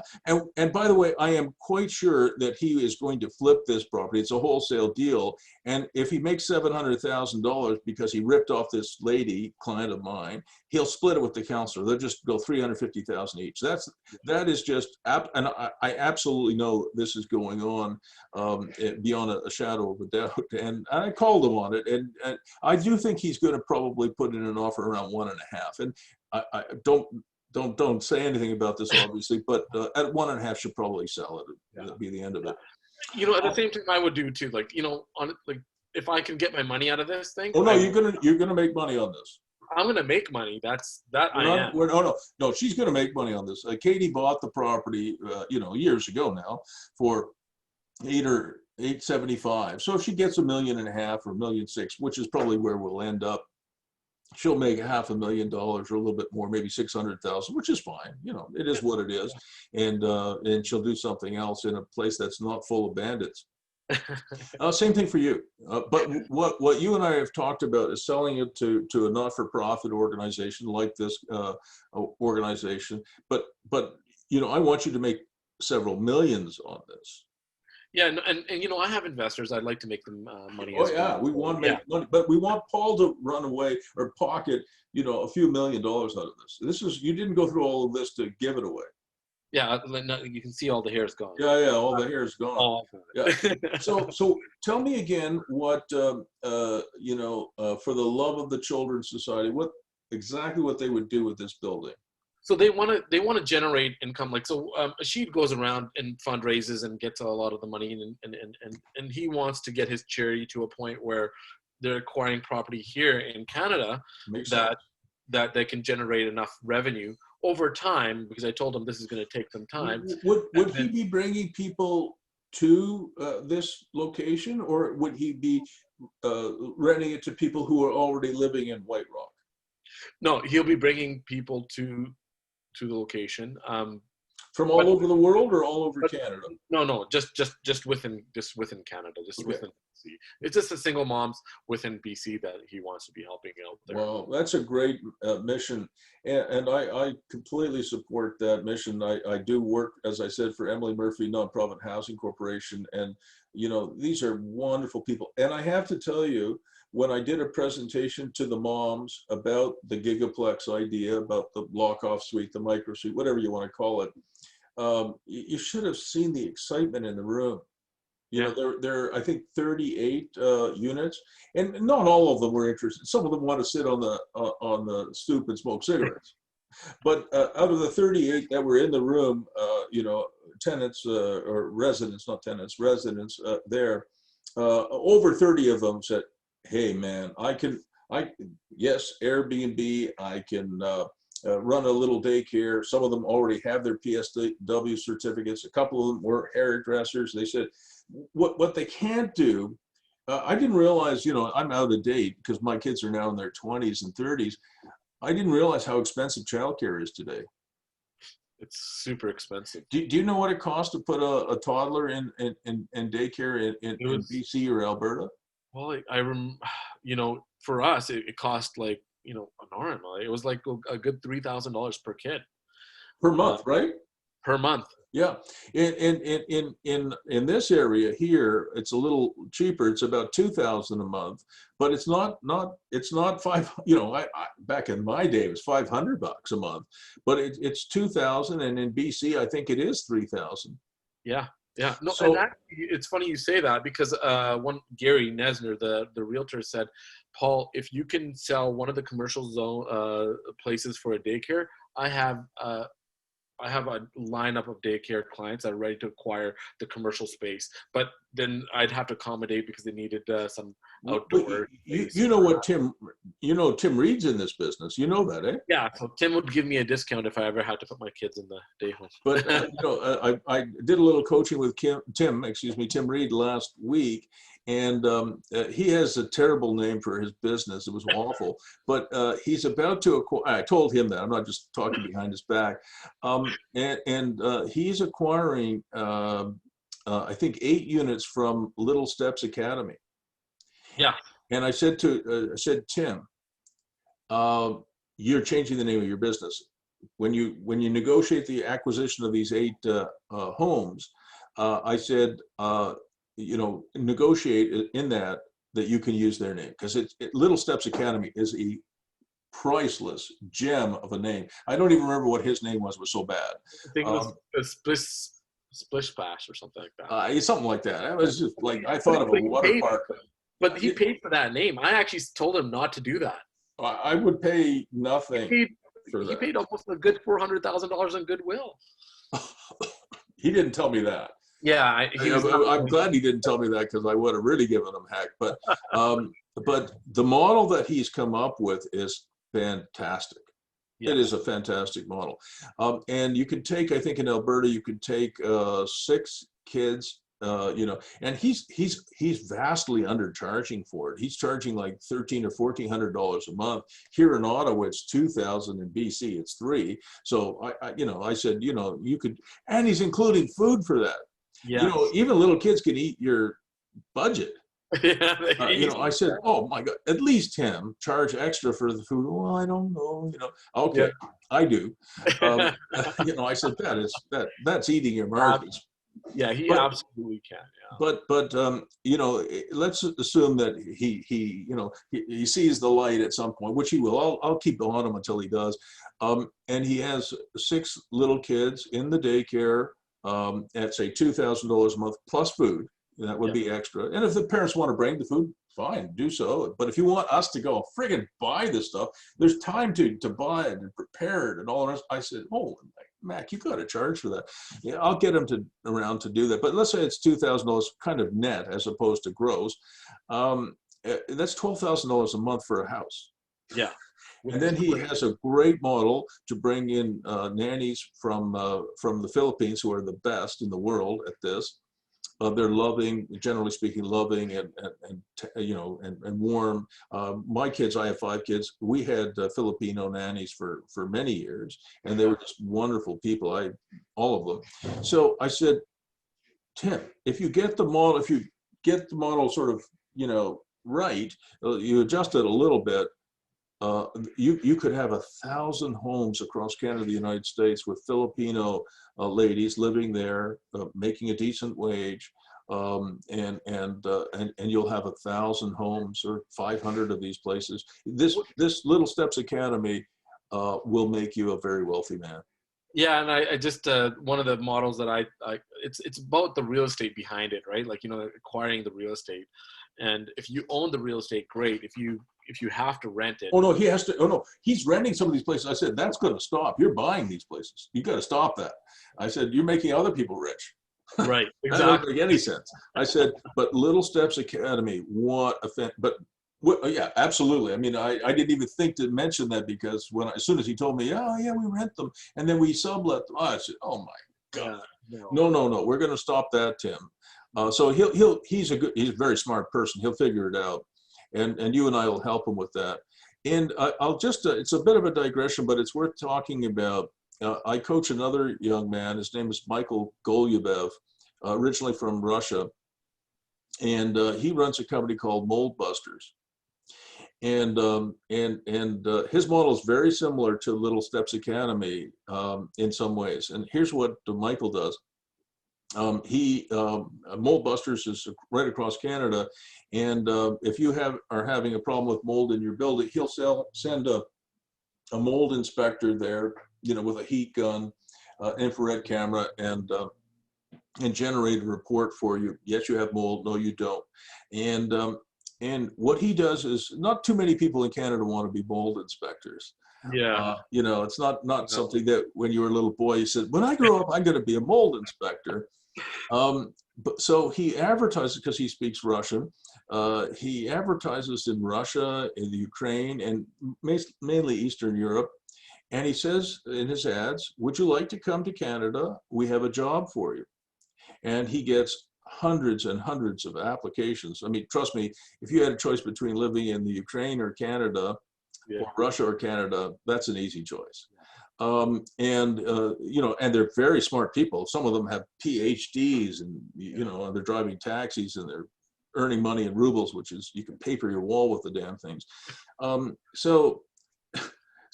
And by the way, I am quite sure that he is going to flip this property. It's a wholesale deal. And if he makes $700,000 because he ripped off this lady, client of mine, he'll split it with the counselor. They'll just go $350,000 each. That is just, and I absolutely know this is going on beyond a shadow of a doubt. And I called him on it. And I do think he's going to probably put in an offer around 1.5. And I don't say anything about this, obviously, but at 1.5 should probably sell it. That'd be the end of it. You know, at the same time, I would do too. Like, you know, if I can get my money out of this thing. Oh no, you're gonna make money on this. I'm gonna make money. No, she's gonna make money on this. Katie bought the property, you know, years ago now for $875. So if she gets $1.5 million or $1.6 million, which is probably where we'll end up, she'll make $500,000 or a little bit more, maybe 600,000, which is fine. You know, it is what it is. And she'll do something else in a place that's not full of bandits. Same thing for you. But what you and I have talked about is selling it to a not-for-profit organization like this organization. But you know, I want you to make several millions on this. Yeah, and you know, I have investors. I'd like to make them money. Oh yeah, we want to make money, but we want Paul to run away or pocket, you know, a few $1 million out of this. You didn't go through all of this to give it away. Yeah, you can see all the hair's gone. Yeah, all the hair's gone. Yeah. So tell me again what you know, for the love of the Children's Society, exactly what they would do with this building. So they want to generate income. Like, so Ashid goes around and fundraises and gets a lot of the money, and he wants to get his charity to a point where they're acquiring property here in Canada that they can generate enough revenue over time, because I told him this is going to take them time. Would he be bringing people to this location, or would he be renting it to people who are already living in White Rock? No, he'll be bringing people to the location. From all over the world or all over Canada? No, just within Canada, within BC. It's just the single moms within BC that he wants to be helping out there. Well, that's a great mission, and I completely support that mission. I do work, as I said, for Emily Murphy Nonprofit Housing Corporation, and you know, these are wonderful people. And I have to tell you, when I did a presentation to the moms about the Gigaplex idea, about the block-off suite, the microsuite, whatever you want to call it, you should have seen the excitement in the room. Yeah. There I think 38 units, and not all of them were interested. Some of them want to sit on the stoop and smoke cigarettes. But out of the 38 that were in the room, tenants or residents, not tenants, residents there, over 30 of them said, "Hey, man, yes, Airbnb, I can run a little daycare." Some of them already have their PSW certificates. A couple of them were hairdressers. They said, what they can't do, I didn't realize, I'm out of date because my kids are now in their 20s and 30s. I didn't realize how expensive childcare is today. It's super expensive. Do you know what it costs to put a toddler in daycare in BC or Alberta? Well, for us, it cost like, an arm. It was like a good $3,000 per kid. Per month, right? Per month. Yeah. In this area here, it's a little cheaper. It's about $2,000 a month, but it's not five, back in my day, it was $500 a month, but it's $2,000. And in BC, I think it is $3,000. Yeah. Yeah. No, so, and it's funny you say that because Gary Nesner, the realtor, said, Paul, if you can sell one of the commercial zone places for a daycare, I have a lineup of daycare clients that are ready to acquire the commercial space, but then I'd have to accommodate because they needed some outdoor. You know what, Tim? Tim Reed's in this business. You know that, eh? Yeah. So Tim would give me a discount if I ever had to put my kids in the day home. But I did a little coaching with Tim Reed last week, and he has a terrible name for his business. It was awful, but he's about to acquire. I told him that. I'm not just talking behind his back. He's acquiring, I think, 8 units from Little Steps Academy. Yeah. And I said, Tim, you're changing the name of your business. When you negotiate the acquisition of these 8 homes, I said, negotiate in that you can use their name, because Little Steps Academy is a priceless gem of a name. I don't even remember what his name was. It was so bad. I think it was Splish Splash or something like that. Something like that. It was just like, I thought of a water park. But he paid for that name. I actually told him not to do that. I would pay nothing for that. He paid almost a good $400,000 in goodwill. He didn't tell me that. Yeah, I'm glad he didn't tell me that, because I would have really given him heck. But the model that he's come up with is fantastic. Yeah. It is a fantastic model. And you could take, I think in Alberta, you could take 6 kids. And he's vastly undercharging for it. He's charging like $1,300 or $1,400 a month. Here in Ottawa, it's $2,000. In BC, it's $3,000. So I said, you could, and he's including food for that. Yeah. Even little kids can eat your budget. Yeah, I said, oh my God, at least Tim, charge extra for the food. Well, I don't know, Okay, yeah. I do. I said that's eating your margins. Yeah, he absolutely can. Yeah. But let's assume that he sees the light at some point, which he will. I'll keep on him until he does. And he has 6 little kids in the daycare at say $2,000 a month plus food. That would be extra. And if the parents want to bring the food, fine, do so. But if you want us to go friggin' buy this stuff, there's time to buy it and prepare it and all the rest. I said, oh, Mac, you got to charge for that. Yeah, I'll get him around to do that. But let's say it's $2,000 kind of net as opposed to gross. That's $12,000 a month for a house. Yeah. And then he has a great model to bring in nannies from the Philippines, who are the best in the world at this. They're loving, generally speaking, loving and warm. My kids, I have 5 kids. We had Filipino nannies for many years, and they were just wonderful people. All of them. So I said, Tim, if you get the model sort of right, you adjust it a little bit. You could have 1,000 homes across Canada, the United States, with Filipino ladies living there, making a decent wage, and you'll have 1,000 homes or 500 of these places. This Little Steps Academy will make you a very wealthy man. Yeah, and I just one of the models that it's about the real estate behind it, right? Like, acquiring the real estate. And if you own the real estate, great. If you have to rent it. Oh no, he has to. Oh no, he's renting some of these places. I said that's going to stop. You're buying these places. You got to stop that. I said you're making other people rich. Right. That doesn't Exactly. make any sense. I said, but Little Steps Academy, what a fan. But yeah, absolutely. I mean, I didn't even think to mention that because as soon as he told me, oh yeah, we rent them and then we sublet them. I said, oh my God, Yeah, no, we're going to stop that, Tim. So he's a very smart person. He'll figure it out, and you and I will help him with that. And I'll just it's a bit of a digression, but it's worth talking about. I coach another young man. His name is Michael Golyabev, originally from Russia, and he runs a company called Mold Busters. And his model is very similar to Little Steps Academy in some ways. And here's what Michael does. Mold Busters is right across Canada, and if you are having a problem with mold in your building, he'll send a mold inspector there, with a heat gun, infrared camera, and generate a report for you. Yes, you have mold. No, you don't. And what he does is, not too many people in Canada want to be mold inspectors. yeah. It's not something that when you were a little boy you said, when I grow up I'm going to be a mold inspector. But so he advertises, because he speaks Russian. He advertises in Russia, in the Ukraine, and mainly Eastern Europe. And he says in his ads, would you like to come to Canada? We have a job for you. And he gets hundreds and hundreds of applications. I mean, trust me, if you had a choice between living in the Ukraine or Canada, or Russia or Canada, that's an easy choice. And they're very smart people. Some of them have PhDs, and and they're driving taxis, and they're earning money in rubles, which is, you can paper your wall with the damn things.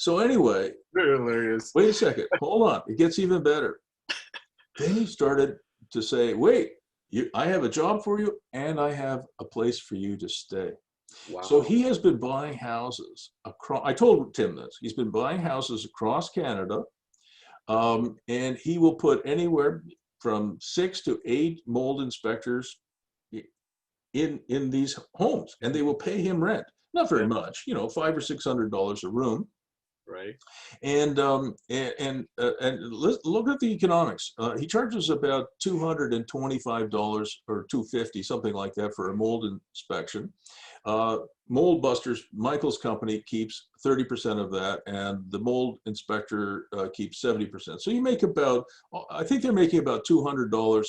So anyway, Very hilarious. wait a second, hold on, it gets even better. Then he started to say, wait, I have a job for you, and I have a place for you to stay. Wow. So he has been buying houses across, I told Tim this, he's been buying houses across Canada, and he will put anywhere from 6 to 8 mold inspectors in these homes, and they will pay him rent. Not very much, $500 or $600 a room. Right. And look at the economics. He charges about $225 or $250, something like that, for a mold inspection. Mold Busters, Michael's company, keeps 30% of that, and the mold inspector keeps 70%. So you make I think they're making about $200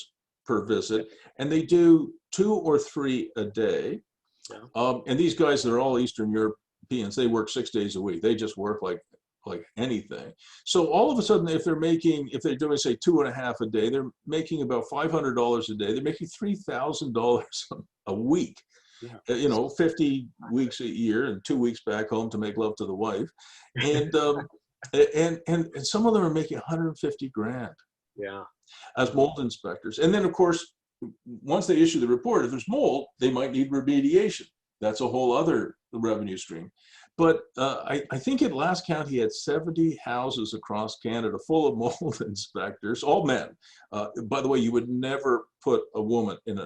per visit, and they do 2 or 3 a day. Yeah. And these guys, they're all Eastern Europeans. They work 6 days a week. They just work like anything. So all of a sudden, if they're doing, say, 2.5 a day, they're making about $500 a day. They're making $3,000 a week. Yeah. 50 weeks a year, and 2 weeks back home to make love to the wife. And and some of them are making 150 grand. Yeah. As mold inspectors. And then, of course, once they issue the report, if there's mold, they might need remediation. That's a whole other revenue stream. But I think at last count, he had 70 houses across Canada full of mold inspectors, all men. By the way, you would never put a woman in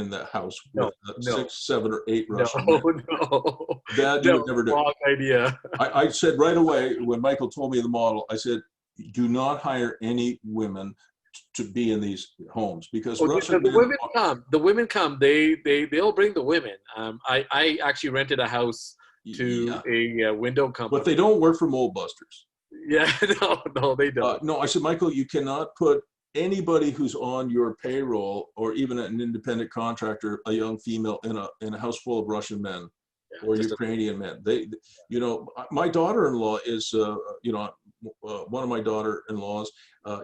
the house with 6, 7, or 8 Russian men. No. That you would never do. Wrong idea. I said right away, when Michael told me the model, I said, do not hire any women to be in these homes, because Russian the women come. They'll bring the women. I actually rented a house to a window company, but they don't work for Mold Busters. Yeah, no, they don't. No, I said, Michael, you cannot put anybody who's on your payroll, or even an independent contractor, a young female, in a house full of Russian men or Ukrainian men. My daughter-in-law is, one of my daughter-in-laws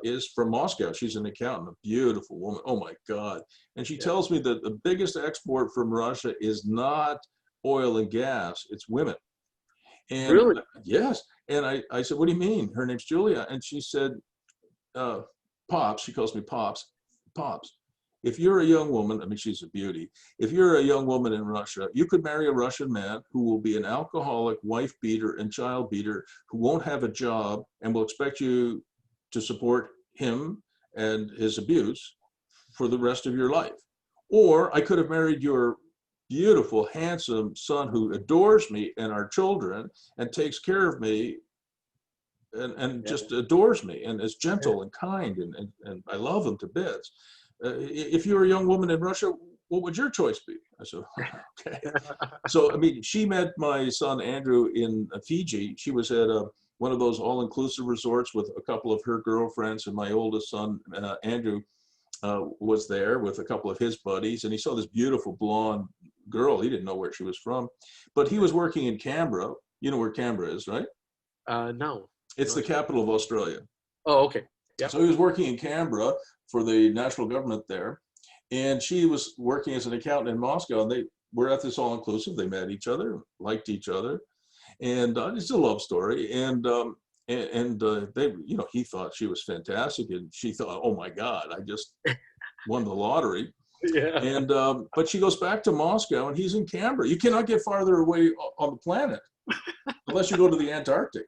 is from Moscow. She's an accountant, a beautiful woman. Oh my God. And she tells me that the biggest export from Russia is not oil and gas, it's women. And really? Yes. And I said, what do you mean? Her name's Julia. And she said, Pops, she calls me Pops, if you're a young woman, I mean, she's a beauty. If you're a young woman in Russia, you could marry a Russian man who will be an alcoholic, wife beater, and child beater, who won't have a job and will expect you to support him and his abuse for the rest of your life. Or I could have married your beautiful, handsome son who adores me and our children and takes care of me and Yeah. just adores me and is gentle and kind and I love him to bits. If you were a young woman in Russia, what would your choice be? I said, okay. So, I mean, she met my son Andrew in Fiji. She was at one of those all-inclusive resorts with a couple of her girlfriends, and my oldest son, Andrew, was there with a couple of his buddies, and he saw this beautiful blonde girl. He didn't know where she was from, but he was working in Canberra. You know where Canberra is, right? No. It's the capital of Australia. Oh, okay. Yeah. So he was working in Canberra for the national government there, and she was working as an accountant in Moscow, and they were at this all-inclusive. They met each other, liked each other, and it's a love story. And they, you know, he thought she was fantastic, and she thought, oh my God, I just won the lottery. Yeah. And but she goes back to Moscow, and he's in Canberra. You cannot get farther away on the planet unless you go to the Antarctic.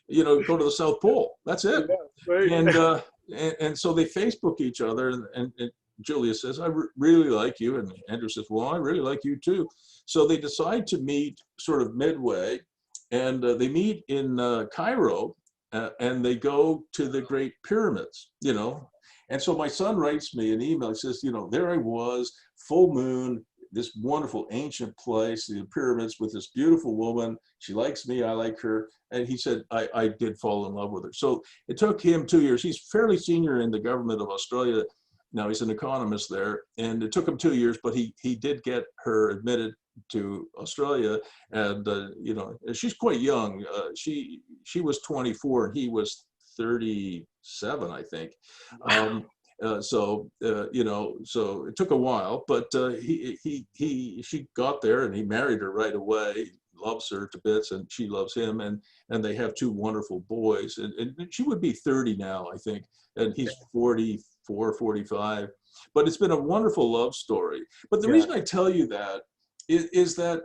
You know, go to the South Pole. That's it. Yeah, right. And so they Facebook each other, and Julia says, I really like you. And Andrew says, well, I really like you too. So they decide to meet sort of midway, and they meet in Cairo, and they go to the Great Pyramids, you know. And so my son writes me an email. He says, you know, there I was, full moon, this wonderful ancient place, the pyramids, with this beautiful woman. She likes me, I like her. And he said, I did fall in love with her. So it took him 2 years. He's fairly senior in the government of Australia. Now he's an economist there. And it took him 2 years, but he did get her admitted to Australia. And, you know, she's quite young. She was 24 and he was 37, I think. You know, so it took a while, but she got there and he married her right away. He loves her to bits and she loves him, and they have two wonderful boys, and she would be 30 now, I think, and he's 44, 45. But it's been a wonderful love story. But the reason I tell you that is that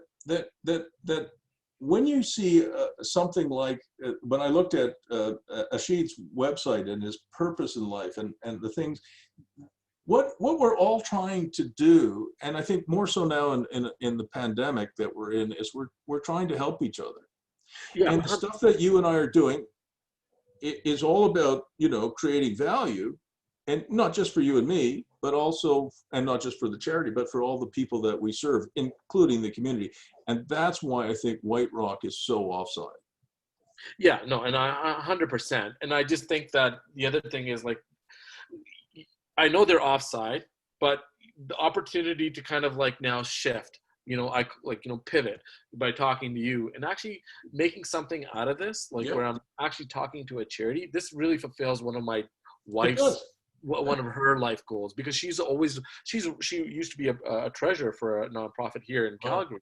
when you see something like, when I looked at Ashid's website and his purpose in life and the things, what we're all trying to do, and I think more so now in the pandemic that we're in, is we're trying to help each other. Yeah. And the stuff that you and I are doing is all about, you know, creating value, and not just for you and me, but also, and not just for the charity, but for all the people that we serve, including the community. And that's why I think White Rock is so offside. Yeah, no, and I 100%. And I just think that the other thing is, like, I know they're offside, but the opportunity to kind of like now shift, you know, I like, you know, pivot by talking to you and actually making something out of this, like where I'm actually talking to a charity. This really fulfills one of my wife's, one of her life goals, because she used to be a treasurer for a nonprofit here in Calgary.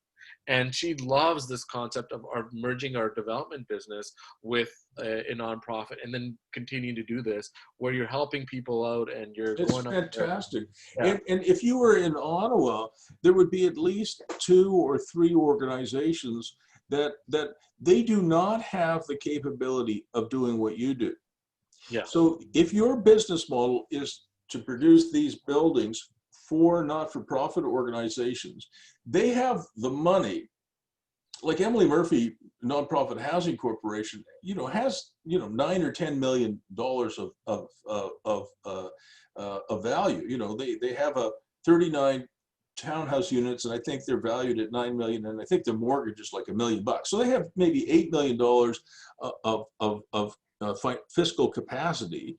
And she loves this concept of merging our development business with a nonprofit, and then continuing to do this where you're helping people out and you're going up. It's fantastic. And if you were in Ottawa, there would be at least 2 or 3 organizations that they do not have the capability of doing what you do. Yeah. So if your business model is to produce these buildings for not-for-profit organizations, they have the money. Like Emily Murphy Nonprofit Housing Corporation, you know, has, you know, $9 or $10 million of value. You know, they have a 39 townhouse units, and I think they're valued at $9 million, and I think their mortgage is like $1 million. So they have maybe $8 million of fiscal capacity,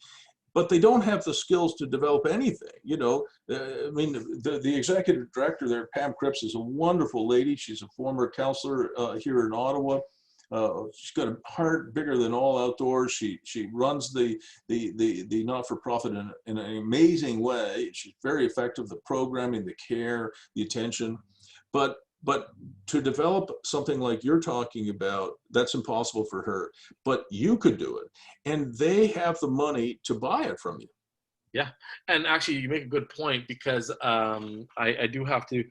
but they don't have the skills to develop anything. You know, I mean, the executive director there, Pam Cripps, is a wonderful lady. She's a former counselor here in Ottawa. She's got a heart bigger than all outdoors. She runs the not-for-profit in an amazing way. She's very effective, the programming, the care, the attention. But to develop something like you're talking about, that's impossible for her. But you could do it, and they have the money to buy it from you. Yeah, and actually, you make a good point, because I do have to.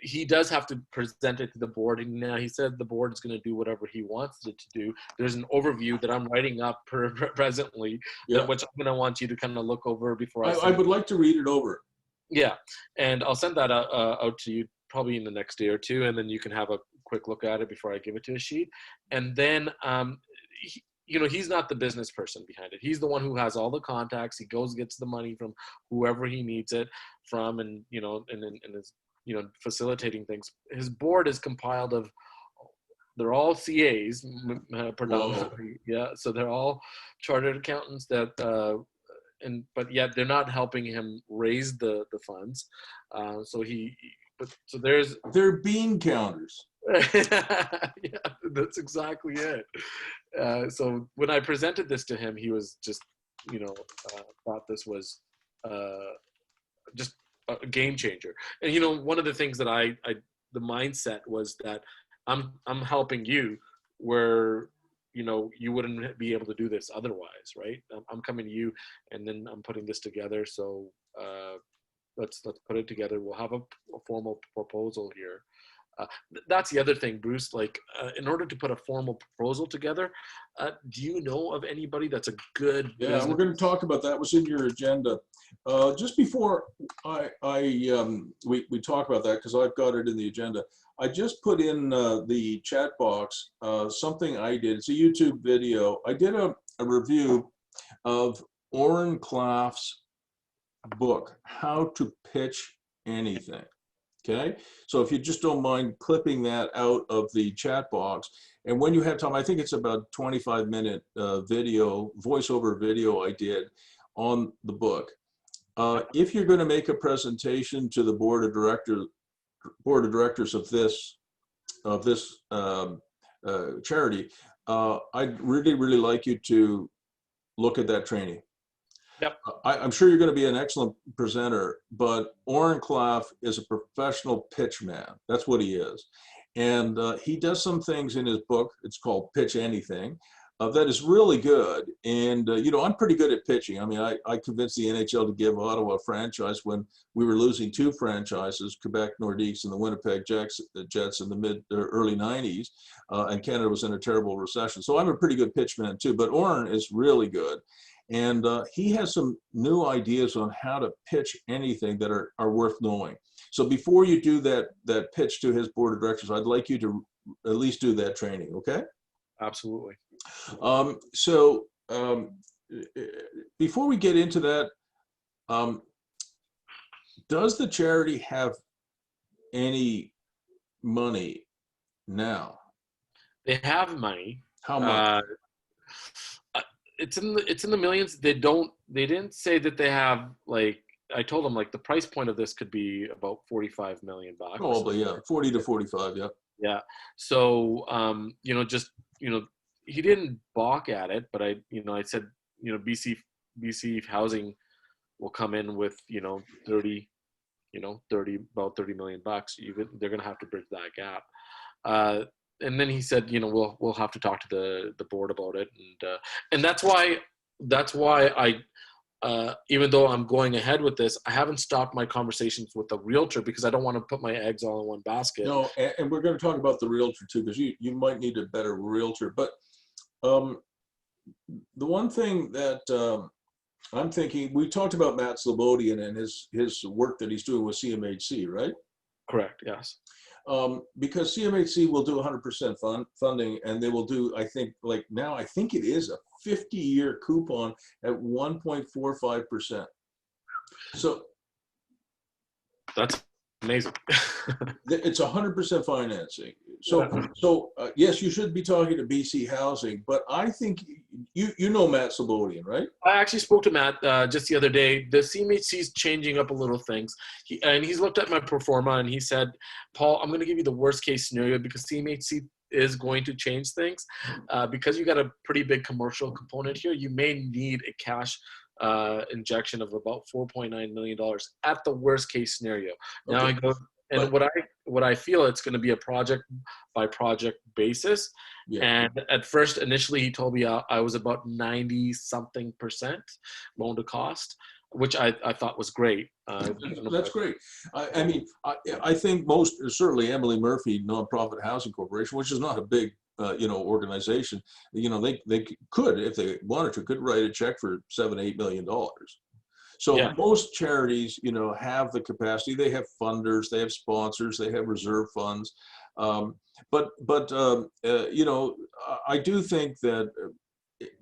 he does have to present it to the board, and now he said the board is going to do whatever he wants it to do. There's an overview that I'm writing up presently, Yeah. which I'm going to want you to kind of look over before I I send. would like to read it over. Yeah, and I'll send that out to you probably in the next day or two, and then you can have a quick look at it before I give it to Ashid. And then, he's not the business person behind it. He's the one who has all the contacts. He goes, gets the money from whoever he needs it from, and is facilitating things. His board is compiled of, they're all CAs predominantly. Yeah, so they're all chartered accountants that. But yet they're not helping him raise the funds. They're bean counters. Yeah, that's exactly it. So when I presented this to him, he was just, thought this was just a game changer. And one of the things that the mindset was that I'm helping you where you wouldn't be able to do this otherwise, right? I'm coming to you, and then I'm putting this together. So let's put it together. We'll have a formal proposal here. That's the other thing, Bruce. In order to put a formal proposal together, do you know of anybody that's a good? Yeah, business? we're going to talk about that. Was in your agenda. Just before we talk about that, because I've got it in the agenda. I just put in the chat box something I did. It's a YouTube video. I did a review of Oren Klaff's book, How to Pitch Anything. Okay, so if you just don't mind clipping that out of the chat box, and when you have time, I think it's about 25-minute video, voiceover video I did on the book. If you're going to make a presentation to the board of directors of this charity, I'd really like you to look at that training. Yep. I'm sure you're going to be an excellent presenter, but Oren Klaff is a professional pitch man. That's what he is. And he does some things in his book. It's called Pitch Anything. That is really good. And, I'm pretty good at pitching. I mean, I convinced the NHL to give Ottawa a franchise when we were losing 2 franchises, Quebec Nordiques and the Winnipeg Jets in the early 90s, and Canada was in a terrible recession. So I'm a pretty good pitchman too, but Oren is really good. And he has some new ideas on how to pitch anything that are worth knowing. So before you do that pitch to his board of directors, I'd like you to at least do that training, okay? Absolutely. Before we get into that, does the charity have any money now? They have money. How much? It's in the millions. They didn't say that they have, I told them the price point of this could be about $45 million. Probably, yeah, 40 to 45, yeah. Yeah. So he didn't balk at it, but I said, BC housing will come in with, about $30 million. They're going to have to bridge that gap. And then he said, we'll have to talk to the board about it. And that's why I, even though I'm going ahead with this, I haven't stopped my conversations with the realtor because I don't want to put my eggs all in one basket. No, and we're going to talk about the realtor too, because you might need a better realtor. But the one thing that I'm thinking, we talked about Matt Slobodian and his work that he's doing with CMHC, right? Correct, yes. Because CMHC will do 100% funding, and they will do, I think it is a 50-year coupon at 1.45%. So that's amazing. It's 100% financing. So yes, you should be talking to BC Housing, but I think you know Matt Slobodian, right? I actually spoke to Matt just the other day. The CMHC is changing up a little things. He's looked at my pro forma and he said, Paul, I'm going to give you the worst case scenario because CMHC is going to change things. Because you got a pretty big commercial component here, you may need a cash injection of about $4.9 million at the worst case scenario. Okay. Now I go, and what I feel it's going to be a project by project basis. Yeah. And at first, initially, he told me I was about 90-something% loan to cost. which I thought was great. That's great. I mean, I think most, certainly Emily Murphy Nonprofit Housing Corporation, which is not a big, organization, they could, if they wanted to, could write a check for $7-8 million. So Yeah. most charities, have the capacity. They have funders, they have sponsors, they have reserve funds. But I do think that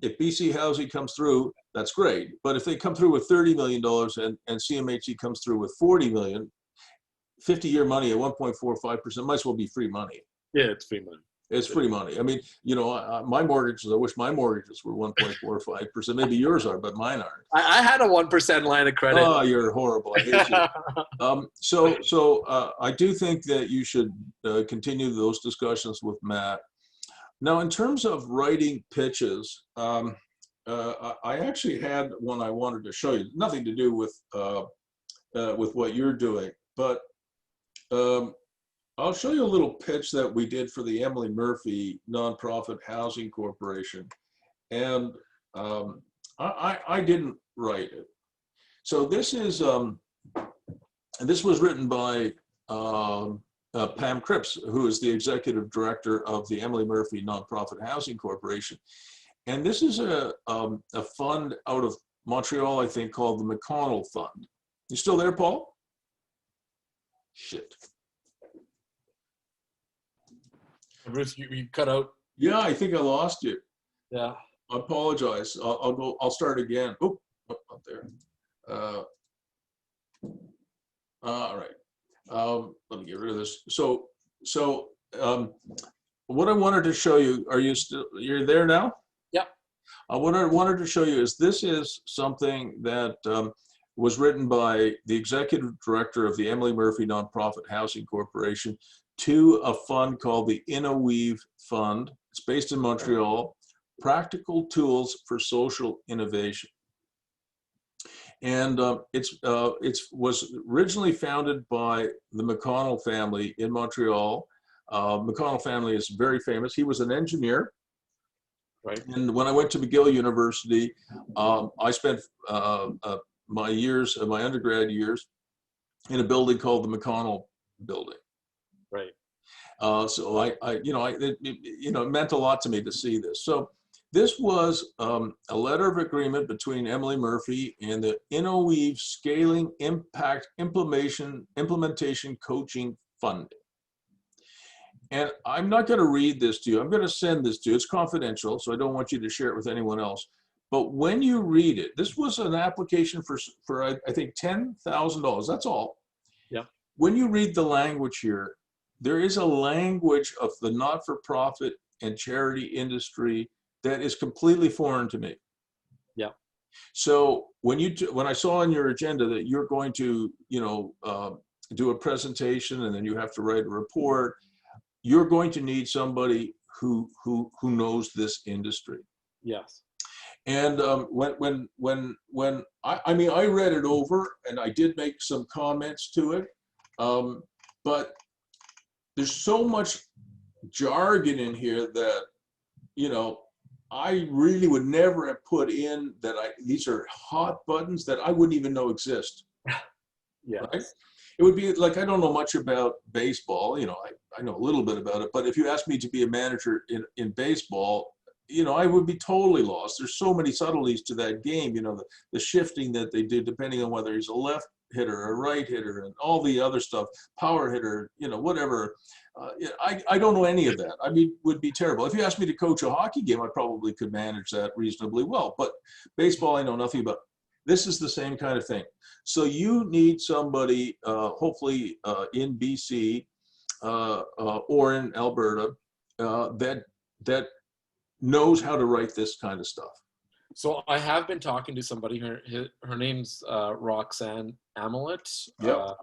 if BC Housing comes through, that's great. But if they come through with $30 million and CMHC comes through with 40 million, 50-year money at 1.45% might as well be free money. Yeah, it's free money. It's free money. I mean, my mortgages, I wish my mortgages were 1.45%. Maybe yours are, but mine aren't. I had a 1% line of credit. Oh, you're horrible. I hate you. So I do think that you should continue those discussions with Matt. Now, in terms of writing pitches, I actually had one I wanted to show you. Nothing to do with what you're doing, but I'll show you a little pitch that we did for the Emily Murphy Nonprofit Housing Corporation, and I didn't write it. So this is this was written by Pam Cripps, who is the executive director of the Emily Murphy Nonprofit Housing Corporation. And this is a fund out of Montreal, I think, called the McConnell Fund. You still there, Paul? Shit. Bruce, you cut out. Yeah, I think I lost you. Yeah. I apologize. I'll start again. Oh, up there. All right. Let me get rid of this. So what I wanted to show you, you're there now? Yeah. What I wanted to show you is this is something that was written by the executive director of the Emily Murphy Nonprofit Housing Corporation to a fund called the Innoweave Fund. It's based in Montreal. Practical Tools for Social Innovation. And it was originally founded by the McConnell family in Montreal. McConnell family is very famous. He was an engineer. Right. And when I went to McGill University, I spent my undergrad years in a building called the McConnell Building. Right. So it meant a lot to me to see this. So this was a letter of agreement between Emily Murphy and the Innoweave Scaling Impact Implementation Coaching Funding. And I'm not going to read this to you. I'm going to send this to you. It's confidential, so I don't want you to share it with anyone else. But when you read it, this was an application for I think $10,000. That's all. Yeah. When you read the language here, there is a language of the not-for-profit and charity industry that is completely foreign to me. Yeah. So when I saw on your agenda that you're going to, do a presentation and then you have to write a report, you're going to need somebody who knows this industry. Yes. And when I read it over and I did make some comments to it, but there's so much jargon in here that, I really would never have put in that these are hot buttons that I wouldn't even know exist. Yeah. Right? It would be like, I don't know much about baseball, I know a little bit about it, but if you asked me to be a manager in baseball, I would be totally lost. There's so many subtleties to that game, the shifting that they do depending on whether he's a left hitter or a right hitter and all the other stuff, power hitter, whatever. I don't know any of that. I mean, would be terrible. If you asked me to coach a hockey game, I probably could manage that reasonably well, but baseball, I know nothing about. This is the same kind of thing. So you need somebody, hopefully in BC or in Alberta, that knows how to write this kind of stuff. So I have been talking to somebody. Her name's Roxanne Amelet. Yep.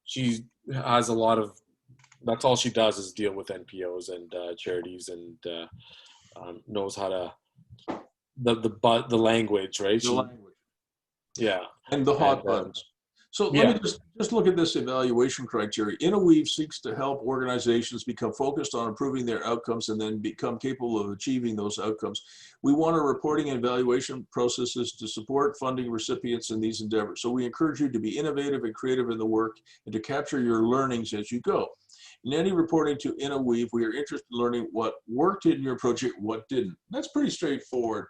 She has a lot of. That's all she does is deal with NPOs and charities, and knows how to the language, right? The language. Yeah. And the hot buttons. So let Yeah. me just look at this evaluation criteria. InnoWeave seeks to help organizations become focused on improving their outcomes and then become capable of achieving those outcomes. We want our reporting and evaluation processes to support funding recipients in these endeavors. So we encourage you to be innovative and creative in the work and to capture your learnings as you go. In any reporting to InnoWeave, we are interested in learning what worked in your project, what didn't. That's pretty straightforward.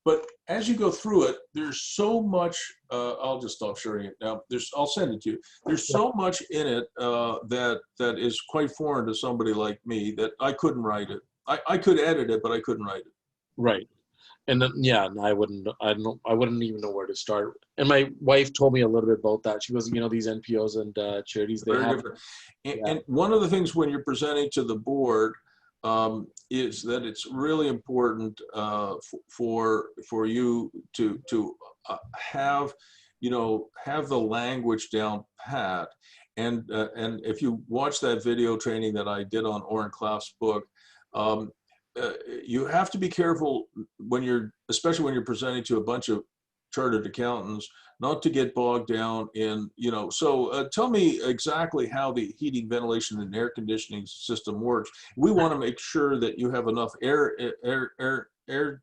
But as you go through it, there's so much, I'll just stop sharing it now. I'll send it to you. There's so much in it that is quite foreign to somebody like me that I couldn't write it. I could edit it, but I couldn't write it. Right. And then, yeah, I wouldn't even know where to start. And my wife told me a little bit about that. She goes, these NPOs and charities, they Very have, different. yeah, And one of the things when you're presenting to the board is that it's really important for you to have have the language down pat. And if you watch that video training that I did on Oren Klaff's book, you have to be careful especially when you're presenting to a bunch of chartered accountants, not to get bogged down in, so tell me exactly how the heating, ventilation, and air conditioning system works. We want to make sure that you have enough air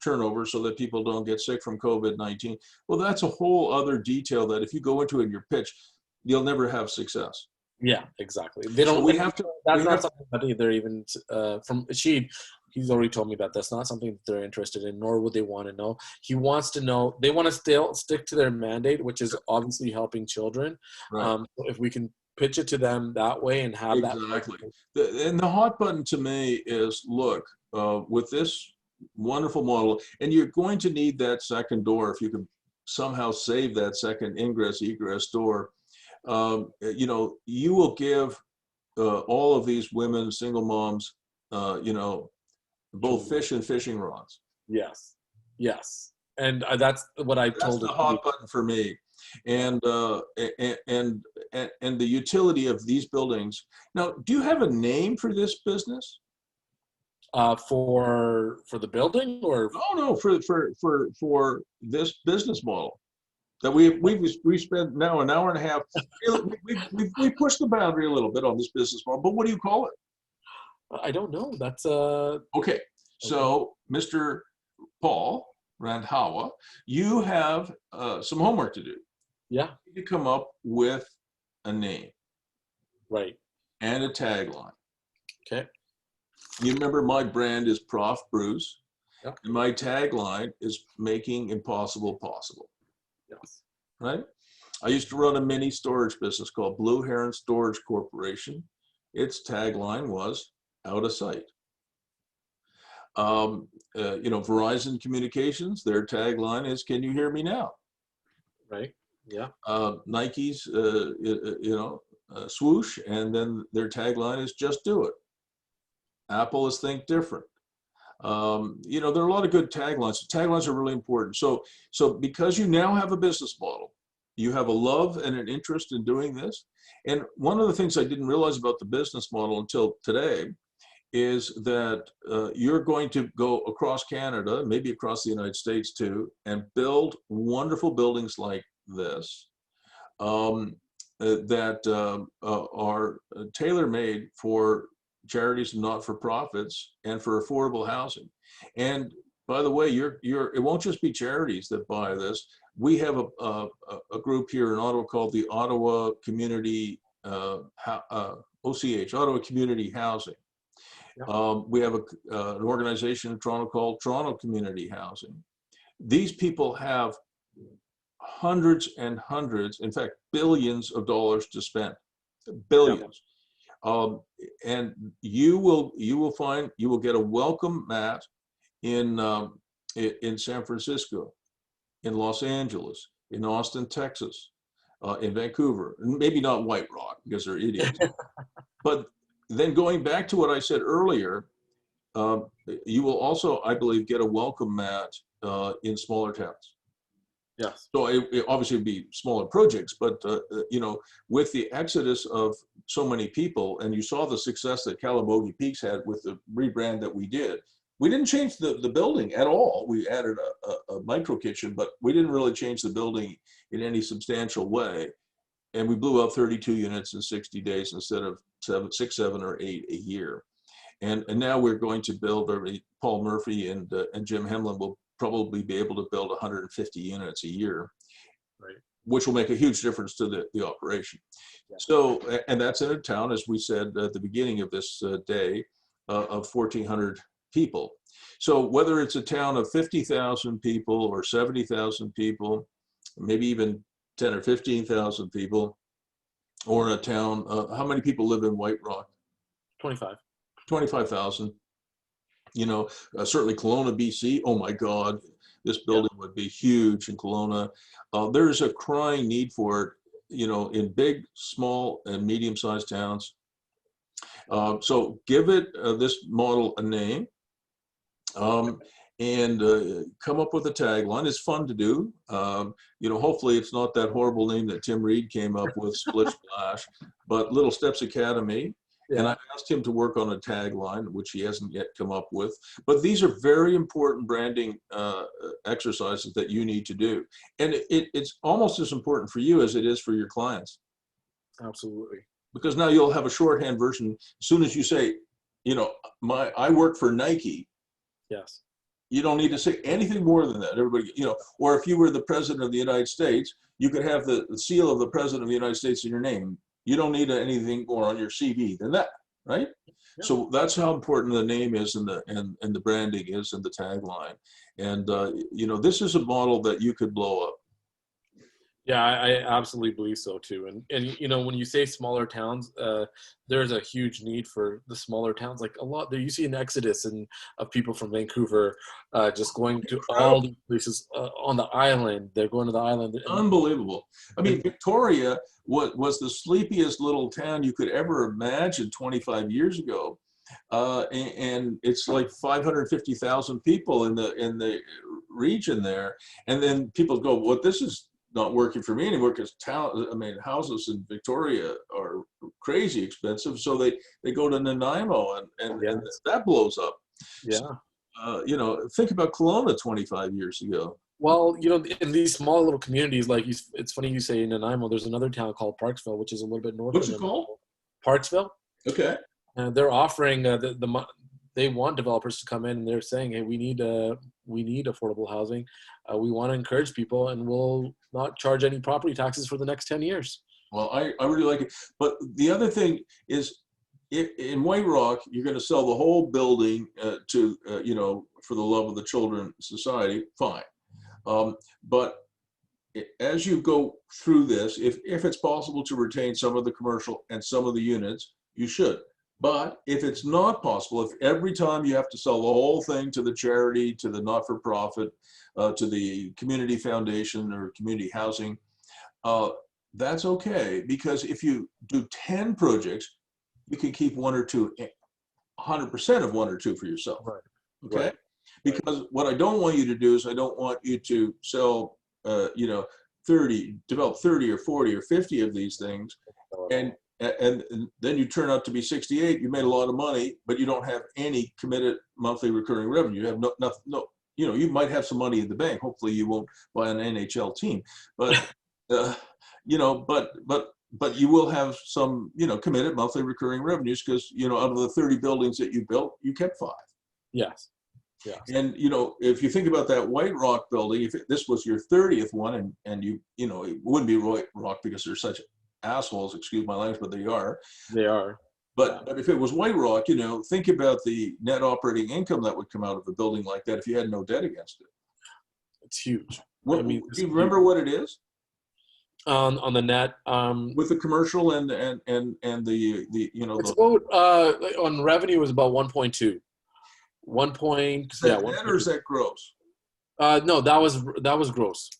turnover so that people don't get sick from COVID-19. Well, that's a whole other detail that if you go into it in your pitch, you'll never have success. yeah, exactly. They So don't. we have to. That's not something that they're even He's already told me that that's not something that they're interested in, nor would they want to know. He wants to know. They want to still stick to their mandate, which is obviously helping children. Right. If we can pitch it to them that way and have Exactly. And the hot button to me is, look, with this wonderful model, and you're going to need that second door if you can somehow save that second ingress egress door. You will give all of these women, single moms, both fish and fishing rods. Yes, yes, and that's what I told. That's the hot button for me, and the utility of these buildings. Now, do you have a name for this business? For the building, or no, for this business model that we spent now an hour and a half. We pushed the boundary a little bit on this business model, but what do you call it? I don't know. That's okay. So, Mr. Paul Randhawa, you have some homework to do. Yeah. You need to come up with a name. Right. And a tagline. Okay. You remember my brand is Prof Bruce. Yep. And my tagline is making impossible possible. Yes. Right? I used to run a mini storage business called Blue Heron Storage Corporation. Its tagline was out of sight. Verizon Communications, their tagline is, can you hear me now? Right. Yeah. Nike's, swoosh, and then their tagline is just do it. Apple is think different. There are a lot of good taglines. Taglines are really important. So because you now have a business model, you have a love and an interest in doing this. And one of the things I didn't realize about the business model until today is that you're going to go across Canada, maybe across the United States too, and build wonderful buildings like this that are tailor-made for charities and not-for-profits and for affordable housing. And by the way, it won't just be charities that buy this. We have a group here in Ottawa called the Ottawa Community OCH, Ottawa Community Housing. We have an organization in Toronto called Toronto Community Housing. These people have hundreds and hundreds, in fact, billions of dollars to spend, billions. And you will get a welcome mat in San Francisco, in Los Angeles, in Austin, Texas, in Vancouver, maybe not White Rock because they're idiots, but then going back to what I said earlier, you will also, I believe, get a welcome mat in smaller towns. Yes. So it obviously would be smaller projects, but with the exodus of so many people, and you saw the success that Calabogie Peaks had with the rebrand that we did, We didn't change the building at all. We added a micro kitchen, but we didn't really change the building in any substantial way. And we blew out 32 units in 60 days instead of 6, 7, or 8 a year. And now we're going to build, Paul Murphy and Jim Hemlin will probably be able to build 150 units a year, Right. which will make a huge difference to the operation. Yeah. So, and that's in a town, as we said at the beginning of this day, of 1,400 people. So whether it's a town of 50,000 people or 70,000 people, maybe even 10 or 15,000 people, or in a town, how many people live in White Rock? 25. 25,000. You know, certainly Kelowna, BC, oh my God, this building would be huge in Kelowna. There's a crying need for it, you know, in big, small, and medium-sized towns. So give it, this model, a name. And come up with a tagline. It's fun to do. You know, hopefully it's not that horrible name that Tim Reed came up with, Splish Splash, but Little Steps Academy. Yeah. And I asked him to work on a tagline, which he hasn't yet come up with. But these are very important branding exercises that you need to do. And it's almost as important for you as it is for your clients. Absolutely. Because now you'll have a shorthand version. As soon as you say, you know, I work for Nike. Yes. You don't need to say anything more than that. Everybody, you know, or if you were the president of the United States, you could have the seal of the president of the United States in your name. You don't need anything more on your CV than that, right? Yep. So that's how important the name is, and the branding is, and the tagline. And you know, this is a model that you could blow up. Yeah, I absolutely believe so too. And you know, when you say smaller towns, there's a huge need for the smaller towns. Like a lot there, you see an exodus of people from Vancouver just going to all these places on the island. They're going to the island. Unbelievable. I mean, Victoria was the sleepiest little town you could ever imagine 25 years ago. And it's like 550,000 people in the region there. And then people go, well, this is not working for me anymore, because houses in Victoria are crazy expensive. So they go to Nanaimo, and that blows up. Yeah. So, you know, think about Kelowna 25 years ago. Well, you know, in these small little communities, like it's funny you say Nanaimo, there's another town called Parksville, which is a little bit north. What's it called? Parksville. Okay. And they're offering they want developers to come in, and they're saying, hey, we need affordable housing. We want to encourage people, and we'll not charge any property taxes for the next 10 years. Well, I really like it. But the other thing is, in White Rock, you're going to sell the whole building to, you know, for the love of the children society, fine. But as you go through this, if it's possible to retain some of the commercial and some of the units, you should. But if it's not possible, if every time you have to sell the whole thing to the charity, to the not-for-profit, to the community foundation or community housing, that's okay. Because if you do 10 projects, you can keep 1 or 2, 100% of 1 or 2 for yourself. Right. Okay. Right. Because what I don't want you to do is, I don't want you to sell, you know, develop 30 or 40 or 50 of these things, and then you turn out to be 68. You made a lot of money, but you don't have any committed monthly recurring revenue. You have no. You know, you might have some money in the bank. Hopefully, you won't buy an NHL team, but you know, but you will have some, you know, committed monthly recurring revenues, because, you know, out of the 30 buildings that you built, you kept 5. Yes. Yeah. And, you know, if you think about that White Rock building, if this was your 30th one, and you know, it wouldn't be White Rock because they're such assholes, excuse my language, but they are. They are. But if it was White Rock, you know, think about the net operating income that would come out of a building like that if you had no debt against it. It's huge. What, I mean, do you remember what it is? On the net, with the commercial and the you know, it's about on revenue was about 1.2. 1 point. Is that net or is that gross? No, that was gross.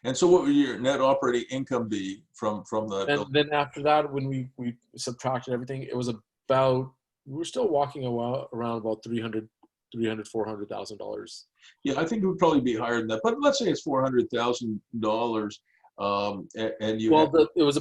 And so what would your net operating income be from that? And then after that, when we subtracted everything, it was about, we were still walking around about $400,000. Yeah, I think it would probably be higher than that, but let's say it's $400,000. And you it was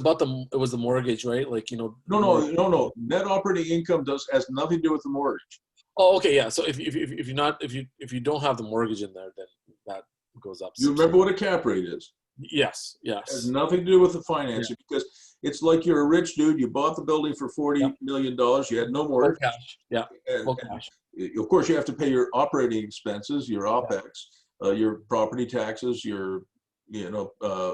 the mortgage, right? Like, you know. No. Net operating income has nothing to do with the mortgage. Oh, okay, yeah. So if you don't have the mortgage in there, then that goes up. You remember what a cap rate is? Yes, It has yes. nothing to do with the Yeah, financing, because it's like you're a rich dude. You bought the building for yeah. $40 million. You had no Full mortgage, cash. Yeah, and, full and cash. of course you have to pay your operating expenses, your Yeah. OPEX, your property taxes, your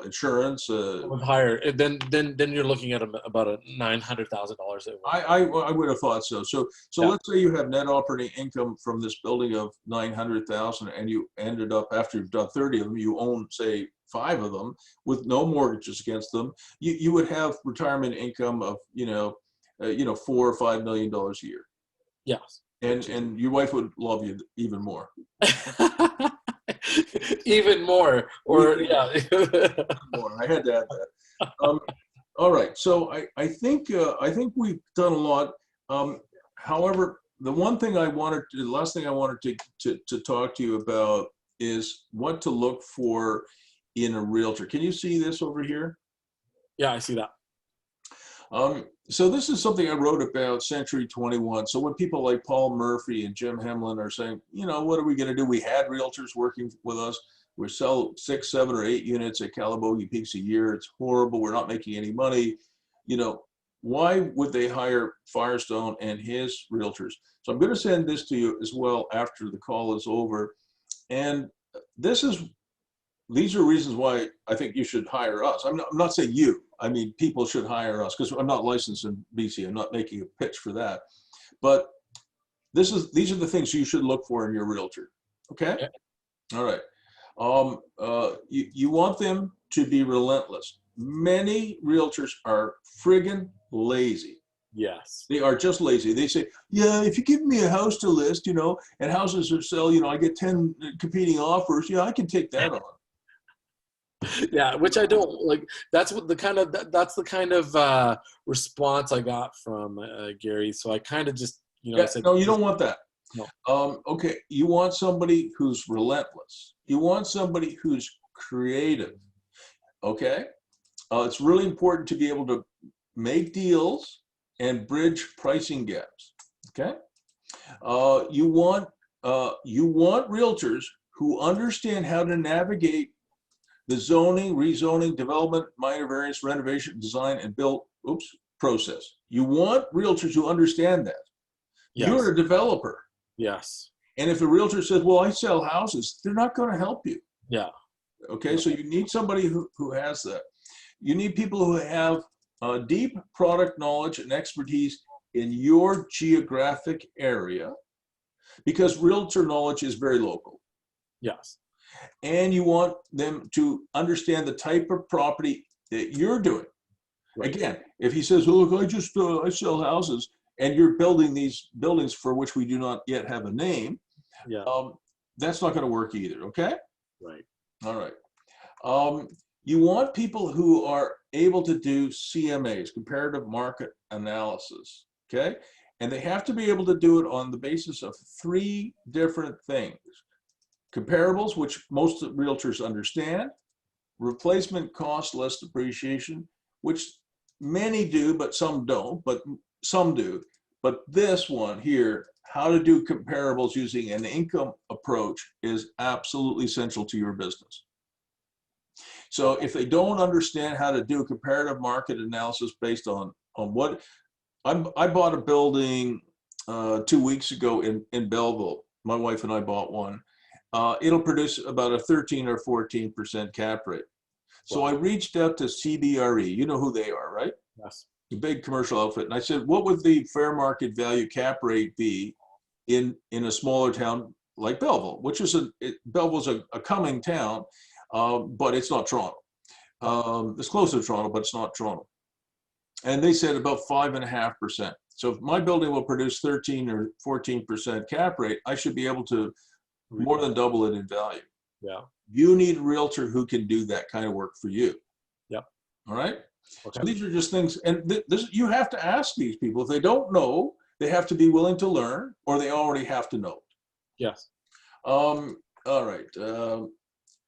insurance. With higher, then you're looking at about a $900,000. I would have thought so. So Yeah, let's say you have net operating income from this building of 900,000, and you ended up, after you've done 30 of them, you own, say, 5 of them with no mortgages against them. You would have retirement income of $4 or $5 million a year, yes. and your wife would love you even more. Even more, or Even yeah. more. I had to add that. All right, so I think we've done a lot. However, the last thing I wanted to talk to you about is what to look for in a realtor. Can you see this over here? Yeah, I see that. So this is something I wrote about Century 21. So when people like Paul Murphy and Jim Hemlin are saying, what are we going to do? We had realtors working with us. We sell 6, 7, or 8 units at Calabogie Peaks a year. It's horrible. We're not making any money. Why would they hire Firestone and his realtors? So I'm going to send this to you as well after the call is over. And these are reasons why I think you should hire us. I'm not saying you. I mean, people should hire us, because I'm not licensed in BC. I'm not making a pitch for that. But these are the things you should look for in your realtor. Okay? Yeah. All right. You want them to be relentless. Many realtors are friggin' lazy. Yes. They are just lazy. They say, yeah, if you give me a house to list, and houses are sell, I get 10 competing offers. Yeah, I can take that on. Yeah, which I don't like. That's the kind of response I got from Gary. So I kind of just Yeah, said, no, you don't want that. no. Okay, you want somebody who's relentless. You want somebody who's creative. Okay, it's really important to be able to make deals and bridge pricing gaps. Okay, you want realtors who understand how to navigate the zoning, rezoning, development, minor variance, renovation, design, and build process. You want realtors who understand that. You're Yes. a developer. Yes. And if a realtor says, well, I sell houses, they're not going to help you. Yeah. Okay, so you need somebody who has that. You need people who have deep product knowledge and expertise in your geographic area, because realtor knowledge is very local. Yes. And you want them to understand the type of property that you're doing. Right. Again, if he says, oh, look, I sell houses, and you're building these buildings for which we do not yet have a name, Yeah. that's not going to work either. Okay. Right. All right. You want people who are able to do CMAs, comparative market analysis. Okay. And they have to be able to do it on the basis of 3 different things: comparables, which most realtors understand; replacement cost less depreciation, which many do, but some don't, but some do. But this one here, how to do comparables using an income approach, is absolutely essential to your business. So if they don't understand how to do a comparative market analysis based on what, I bought a building 2 weeks ago in Belleville. My wife and I bought one. It'll produce about a 13 or 14% cap rate. So I reached out to CBRE. You know who they are, right? Yes. A big commercial outfit. And I said, what would the fair market value cap rate be in a smaller town like Belleville, which is Belleville's a coming town, but it's not Toronto. It's close to Toronto, but it's not Toronto. And they said about 5.5%. So if my building will produce 13 or 14% cap rate, I should be able to more than double it in value. Yeah. You need a realtor who can do that kind of work for you. Yep. All right. Okay. So these are just things, and you have to ask these people. If they don't know, they have to be willing to learn, or they already have to know. Yes. All right.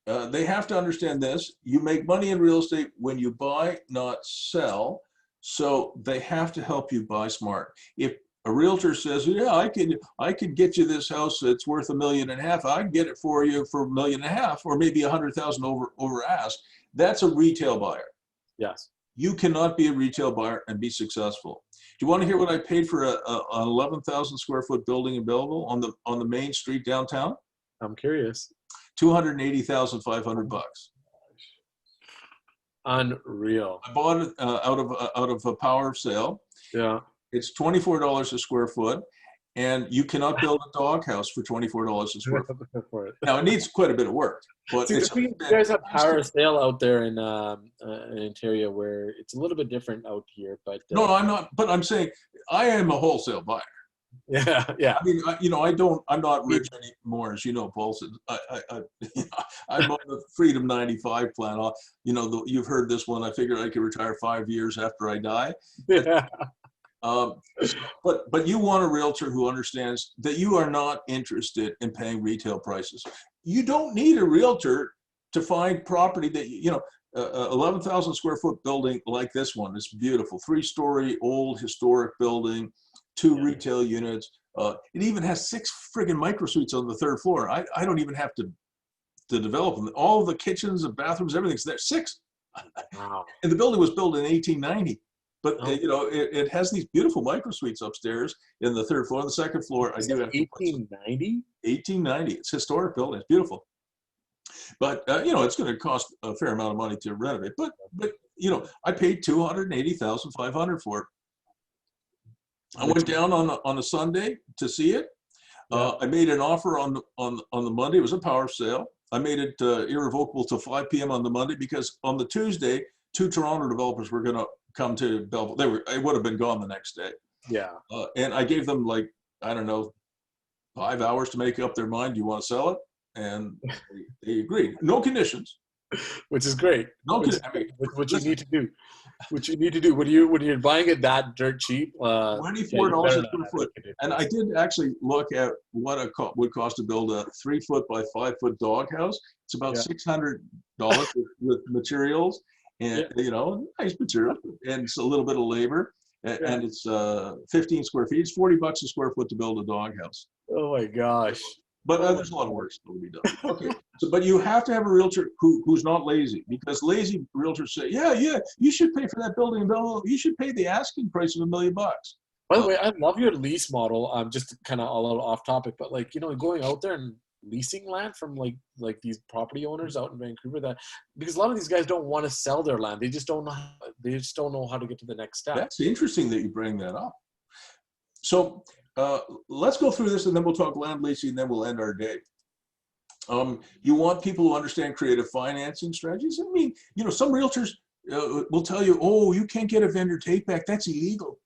They have to understand this. You make money in real estate when you buy, not sell. So they have to help you buy smart. If a realtor says, yeah, I could get you this house that's worth $1.5 million. I can get it for you for $1.5 million, or maybe 100,000 over ask. That's a retail buyer. Yes. You cannot be a retail buyer and be successful. Do you want to hear what I paid for an 11,000 square foot building in Belleville on the main street downtown? I'm curious. $280,500. Unreal. I bought it out of a power sale. Yeah. It's $24 a square foot, and you cannot build a doghouse for $24 a square foot. For it. Now it needs quite a bit of work, but See, it's you guys have power sale out there in Ontario, where it's a little bit different out here. But no, I'm not. But I'm saying I am a wholesale buyer. Yeah, yeah. I mean, I'm not rich anymore, as you know, Paul said. I'm on the Freedom 95 plan. You've heard this one. I figured I could retire 5 years after I die. Yeah. But you want a realtor who understands that you are not interested in paying retail prices. You don't need a realtor to find property that 11,000 square foot building like this one. It's beautiful, 3-story old historic building, 2 retail units. It even has 6 friggin' microsuites on the 3rd floor. I don't even have to develop them. All of the kitchens and bathrooms, everything's there. 6. Wow. And the building was built in 1890. But it has these beautiful microsuites upstairs in the 3rd floor. On the 2nd floor, I do have 1890. 1890. It's a historic building. It's beautiful. But it's going to cost a fair amount of money to renovate. But I paid $280,500 for it. I went down on a Sunday to see it. I made an offer on the Monday. It was a power sale. I made it irrevocable till 5 p.m. on the Monday, because on the Tuesday, 2 Toronto developers were going to come to Belleville. It would have been gone the next day. Yeah. And I gave them 5 hours to make up their mind. Do you want to sell it? And they agreed. No conditions. Which is great. No What you need to do. What you need to do when you're buying it that dirt cheap. $24 a square foot. And I did actually look at what it would cost to build a 3-foot by 5-foot doghouse. It's about $600 with materials, and nice material, and it's a little bit of labor, and it's 15 square feet. It's $40 a square foot to build a doghouse. Oh my gosh. But there's a lot of work still to be done. Okay, but you have to have a realtor who's not lazy, because lazy realtors say, yeah, you should pay for that building in Belleville. You should pay the asking price of $1 million. By the way, I love your lease model. Just kind of a little off topic, but going out there and leasing land from like these property owners out in Vancouver, because a lot of these guys don't want to sell their land. They just don't know. They just don't know how to get to the next step. That's interesting that you bring that up. So let's go through this, and then we'll talk land leasing, and then we'll end our day. You want people who understand creative financing strategies. I mean, some realtors will tell you, oh, you can't get a vendor take back. That's illegal.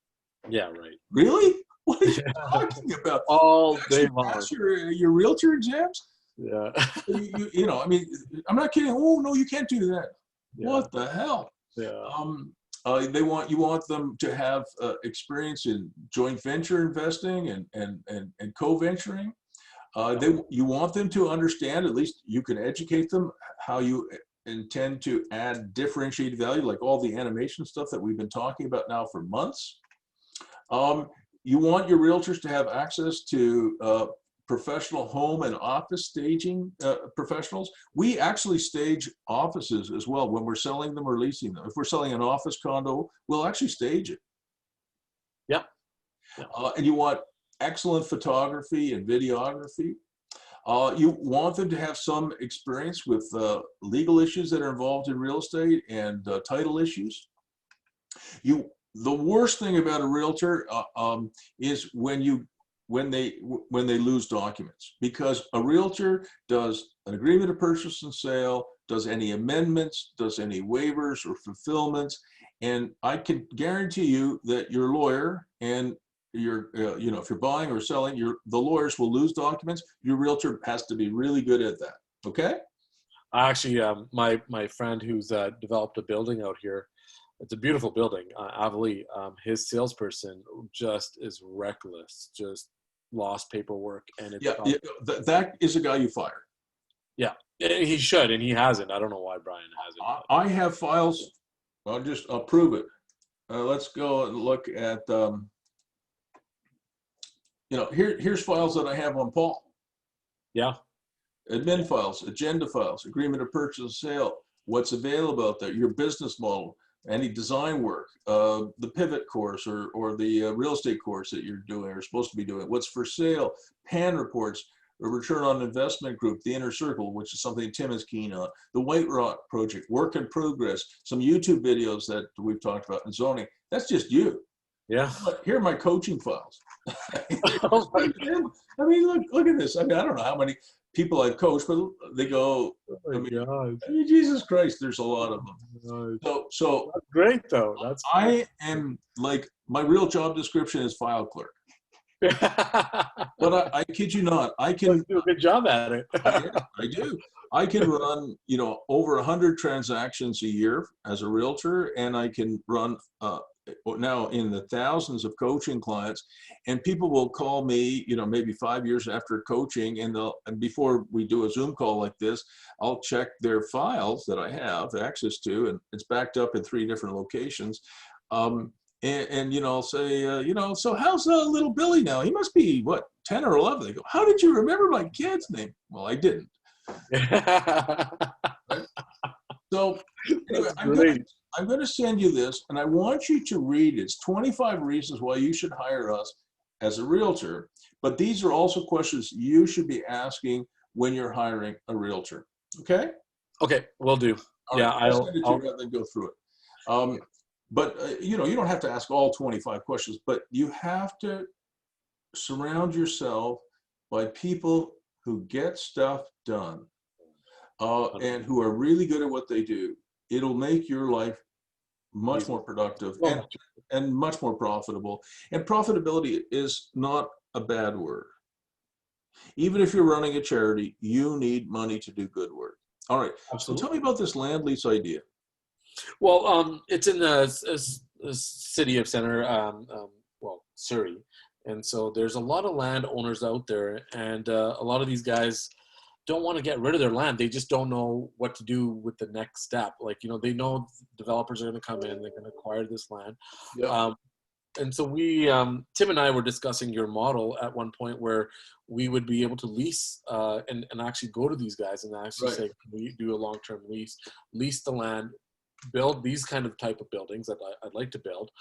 Yeah, right. Really? What are you talking about? All day long. Pass your realtor exams? Yeah. I mean, I'm not kidding. Oh, no, you can't do that. Yeah. What the hell? Yeah. You want them to have experience in joint venture investing and co-venturing. You want them to understand, at least you can educate them, how you intend to add differentiated value, like all the animation stuff that we've been talking about now for months. You want your realtors to have access to professional home and office staging professionals. We actually stage offices as well when we're selling them or leasing them. If we're selling an office condo, we'll actually stage it. Yeah. And you want excellent photography and videography. You want them to have some experience with legal issues that are involved in real estate and title issues. The worst thing about a realtor is when they lose documents, because a realtor does an agreement of purchase and sale, does any amendments, does any waivers or fulfillments, and I can guarantee you that your lawyer and if you're buying or selling, the lawyers will lose documents. Your realtor has to be really good at that. Okay. Actually, my friend who's developed a building out here. It's a beautiful building, Avali. His salesperson just is reckless, just lost paperwork, and that is a guy you fire. Yeah, he should, and he hasn't. I don't know why Brian hasn't. I have files. I'll prove it. Let's go and look at. here's files that I have on Paul. Yeah. Admin files, agenda files, agreement of purchase and sale, what's available out there, your business model, any design work, the pivot course or the real estate course that you're doing or supposed to be doing, what's for sale, PAN reports, a return on investment group, the inner circle, which is something Tim is keen on, the White Rock project, work in progress, some YouTube videos that we've talked about, and zoning. That's just you. Yeah. Here are my coaching files. Oh my I mean, look at this. I mean, I don't know how many people I've coached, but they go, God. I mean, Jesus Christ, there's a lot of them. So That's great though. That's I am like, my real job description is file clerk. But I kid you not, I can do a good job at it. I do. I can run, over 100 transactions a year as a realtor, and I can run now in the thousands of coaching clients, and people will call me, maybe 5 years after coaching, and before we do a Zoom call like this, I'll check their files that I have access to, and it's backed up in 3 different locations. And I'll say, so how's little Billy now? He must be, what, 10 or 11? They go, how did you remember my kid's name? Well, I didn't. Right? So anyway, I'm going to send you this, and I want you to read it. It's 25 reasons why you should hire us as a realtor. But these are also questions you should be asking when you're hiring a realtor. Okay? Okay, will do. All yeah, right. I'll send it to you rather than go through it. But you don't have to ask all 25 questions, but you have to surround yourself by people who get stuff done and who are really good at what they do. It'll make your life much more productive and much more profitable. And profitability is not a bad word. Even if you're running a charity, you need money to do good work. All right. Absolutely. So tell me about this land lease idea. Well, it's in the city of Center, Surrey. And so there's a lot of landowners out there, and a lot of these guys don't want to get rid of their land. They just don't know what to do with the next step. Like, they know developers are going to come in, they're going to acquire this land. Yep. And so we, Tim and I were discussing your model at one point where we would be able to lease and actually go to these guys and actually say, can we do a long-term lease the land, build these kind of type of buildings that I'd like to build,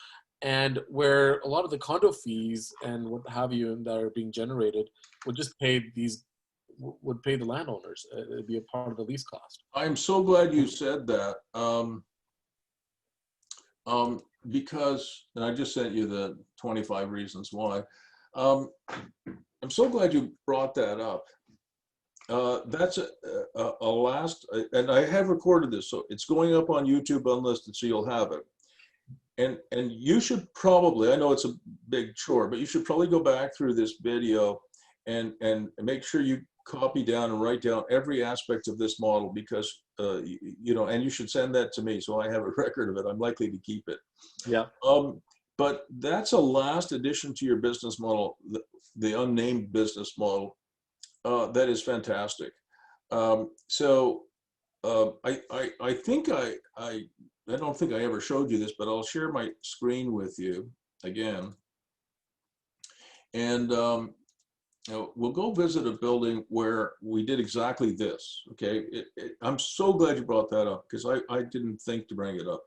and where a lot of the condo fees and what have you that are being generated would just pay the landowners. It'd be a part of the lease cost. I'm so glad you said that. Because, and I just sent you the 25 reasons why. I'm so glad you brought that up. That's a last, and I have recorded this, so it's going up on YouTube unlisted, so you'll have it. And you should probably, I know it's a big chore, but you should probably go back through this video and make sure you copy down and write down every aspect of this model, because and you should send that to me so I have a record of it. I'm likely to keep it. Yeah. But that's a last addition to your business model, the unnamed business model. That is fantastic. So I think I don't think I ever showed you this, but I'll share my screen with you again. And we'll go visit a building where we did exactly this. Okay, I'm so glad you brought that up, because I didn't think to bring it up.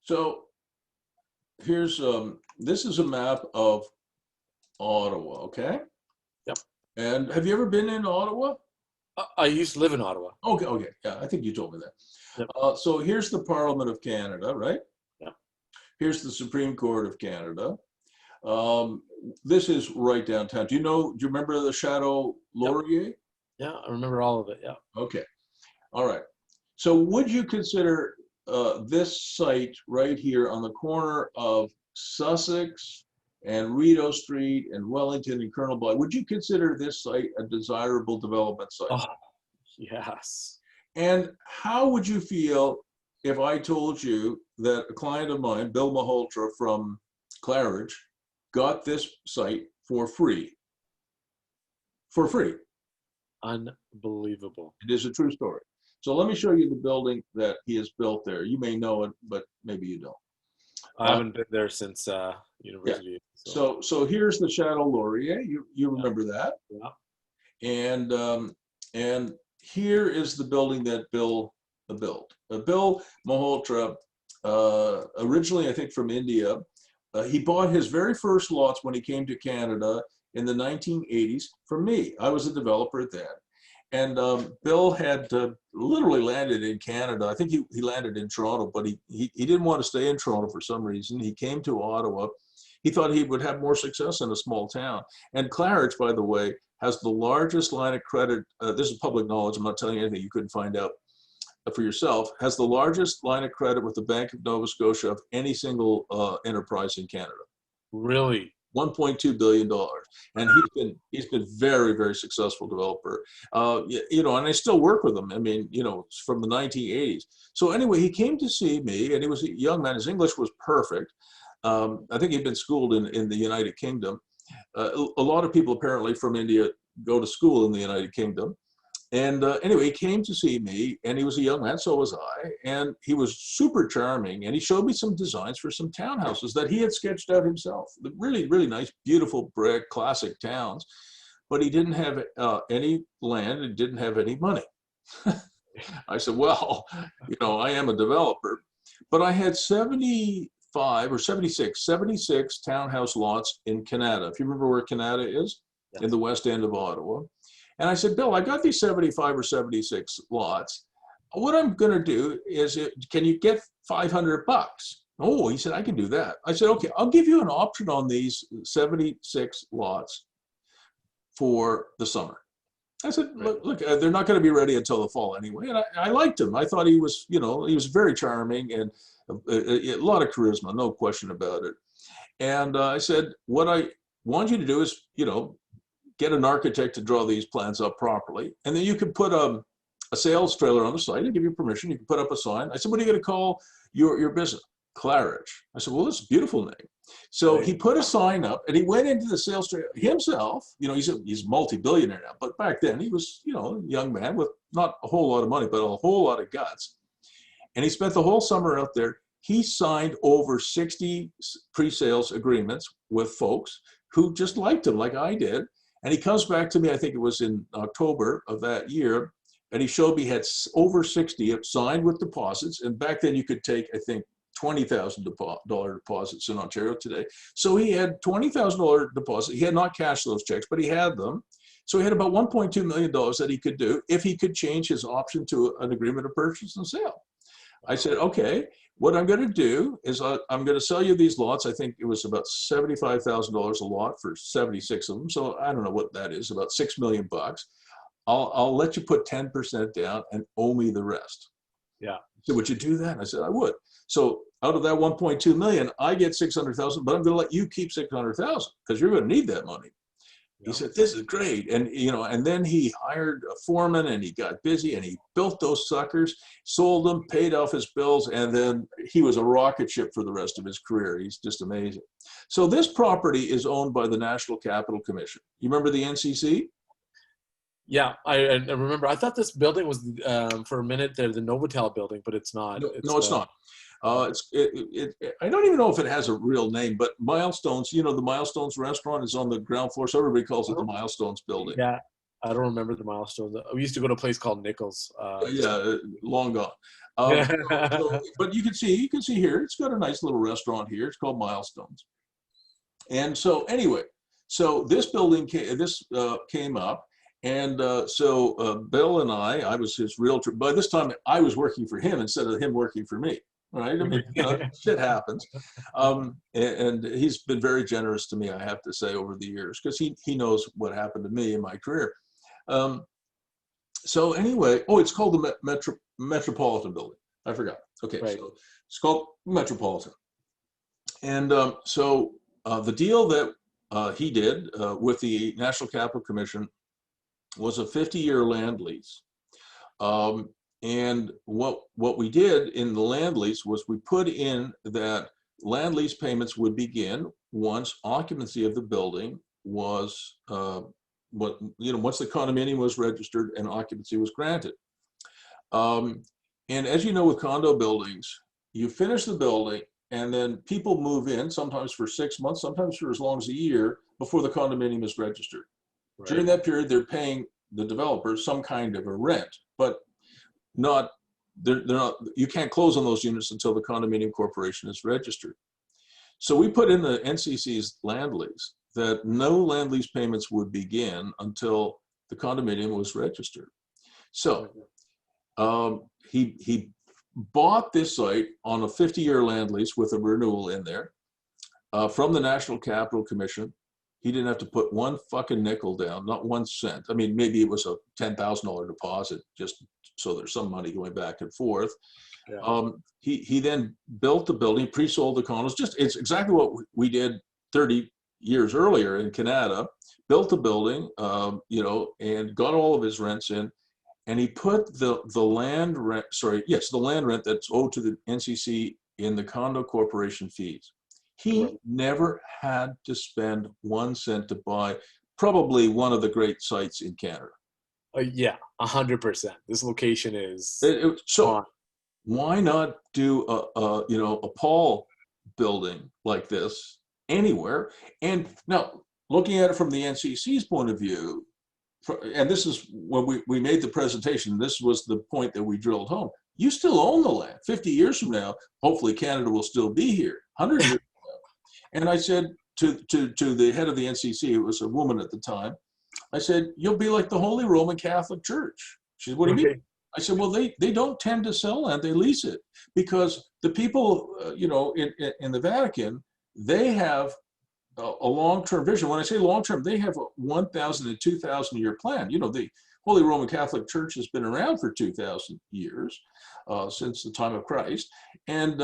So here's this is a map of Ottawa. Okay. Yep. And have you ever been in Ottawa? I used to live in Ottawa. Okay. Yeah, I think you told me that. Yep. So here's the Parliament of Canada, right? Yeah. Here's the Supreme Court of Canada. This is right downtown. Do you remember the Chateau Laurier? Yep. Yeah, I remember all of it. Yeah. Okay. All right. So would you consider this site right here on the corner of Sussex and Rideau Street and Wellington and Colonel Bly, would you consider this site a desirable development site? Oh, yes. And how would you feel if I told you that a client of mine, Bill Maholtra from Claridge, got this site for free? For free. Unbelievable. It is a true story. So let me show you the building that he has built there. You may know it, but maybe you don't. I haven't been there since Yeah. university. So here's the Chateau Laurier. You remember that? Yeah. And here is the building that Bill built. Bill Malhotra, originally I think from India, he bought his very first lots when he came to Canada in the 1980s from me. I was a developer at that. And Bill had literally landed in Canada. I think he landed in Toronto, but he didn't want to stay in Toronto for some reason. He came to Ottawa. He thought he would have more success in a small town. And Claridge, by the way, has the largest line of credit. This is public knowledge. I'm not telling you anything you couldn't find out for yourself. Has the largest line of credit with the Bank of Nova Scotia of any single enterprise in Canada. Really? $1.2 billion. And he's been very, very successful developer. You know, and I still work with him. I mean, you know, from the 1980s. So anyway, he came to see me, and he was a young man. His English was perfect. I think he'd been schooled in the United Kingdom. A lot of people apparently from India go to school in the United Kingdom. And anyway, he came to see me, and he was a young man, so was I, and he was super charming, and he showed me some designs for some townhouses that he had sketched out himself. Really, really nice, beautiful brick, classic towns, but he didn't have any land and didn't have any money. I said, well, you know, I am a developer, but I had 75 or 76 townhouse lots in Canada. If you remember where Canada is, yes. In the west end of Ottawa. And I said, Bill, I got these 75 or 76 lots. What I'm going to do is, can you get $500? Oh, he said, I can do that. I said, okay, I'll give you an option on these 76 lots for the summer. I said, look, they're not going to be ready until the fall anyway. And I liked him. I thought he was, you know, he was very charming and a lot of charisma, no question about it. And I said, what I want you to do is, you know, get an architect to draw these plans up properly. And then you can put a sales trailer on the site. I give you permission. You can put up a sign. I said, what are you going to call your business? Claridge. I said, well, that's a beautiful name. So he put a sign up, and he went into the sales trailer himself. You know, he's multi-billionaire now, but back then he was, you know, a young man with not a whole lot of money, but a whole lot of guts. And he spent the whole summer out there. He signed over 60 pre-sales agreements with folks who just liked him like I did. And he comes back to me, I think it was in October of that year, and he showed me he had over 60 signed with deposits. And back then you could take, I think, $20,000 deposits in Ontario today. So he had $20,000 deposit. He had not cashed those checks, but he had them. So he had about $1.2 million that he could do if he could change his option to an agreement of purchase and sale. I said, okay, what I'm going to do is I'm going to sell you these lots. I think it was about $75,000 a lot for 76 of them. So I don't know what that is, about $6 million. I'll let you put 10% down and owe me the rest. Yeah. So would you do that? I said, I would. So out of that 1.2 million, I get 600,000, but I'm going to let you keep 600,000 because you're going to need that money. He said, this is great. And, you know, and then he hired a foreman and he got busy and he built those suckers, sold them, paid off his bills. And then he was a rocket ship for the rest of his career. He's just amazing. So this property is owned by the National Capital Commission. You remember the NCC? Yeah, I remember. I thought this building was, for a minute there, the Novotel building, but it's not. No, it's not. I don't even know if it has a real name, but Milestones, you know, the Milestones restaurant is on the ground floor, so everybody calls it the Milestones building. Yeah, I don't remember the Milestones. We used to go to a place called Nichols. Yeah, long gone. But you can see here, it's got a nice little restaurant here. It's called Milestones. And so anyway, so this building came up. And so Bill and I was his realtor. By this time, I was working for him instead of him working for me. Right? I mean, you know, shit happens. And he's been very generous to me, I have to say, over the years, because he knows what happened to me in my career. So anyway, it's called the Metropolitan Building. I forgot. Okay, right. So it's called Metropolitan. And so the deal that he did with the National Capital Commission was a 50-year land lease. And what we did in the land lease was we put in that land lease payments would begin once occupancy of the building was, once the condominium was registered and occupancy was granted. And as you know, with condo buildings, you finish the building and then people move in, sometimes for 6 months, sometimes for as long as a year before the condominium is registered. During Right. that period, they're paying the developer some kind of a rent, but not, they're not, you can't close on those units until the condominium corporation is registered. So we put in the NCC's land lease that no land lease payments would begin until the condominium was registered. So he bought this site on a 50-year land lease with a renewal in there from the National Capital Commission. He didn't have to put one fucking nickel down, not 1 cent. I mean, maybe it was a $10,000 deposit, just so there's some money going back and forth. Yeah. He then built the building, pre-sold the condos. It's exactly what we did 30 years earlier in Canada. Built the building, and got all of his rents in. And he put the land rent, the land rent that's owed to the NCC in the condo corporation fees. Right. He never had to spend 1 cent to buy probably one of the great sites in Canada. Yeah, 100%. This location is So on. why not do a Paul building like this anywhere? And now looking at it from the NCC's point of view, and this is when we made the presentation, this was the point that we drilled home. You still own the land. 50 years from now, hopefully Canada will still be here. 100 years from now. And I said to the head of the NCC, it was a woman at the time, I said, you'll be like the Holy Roman Catholic Church. She said, what do you mean? Right. I said, well, they don't tend to sell land, they lease it. Because the people, in the Vatican, they have a long-term vision. When I say long-term, they have a 1,000 and 2,000 year plan. The Holy Roman Catholic Church has been around for 2,000 years, since the time of Christ, and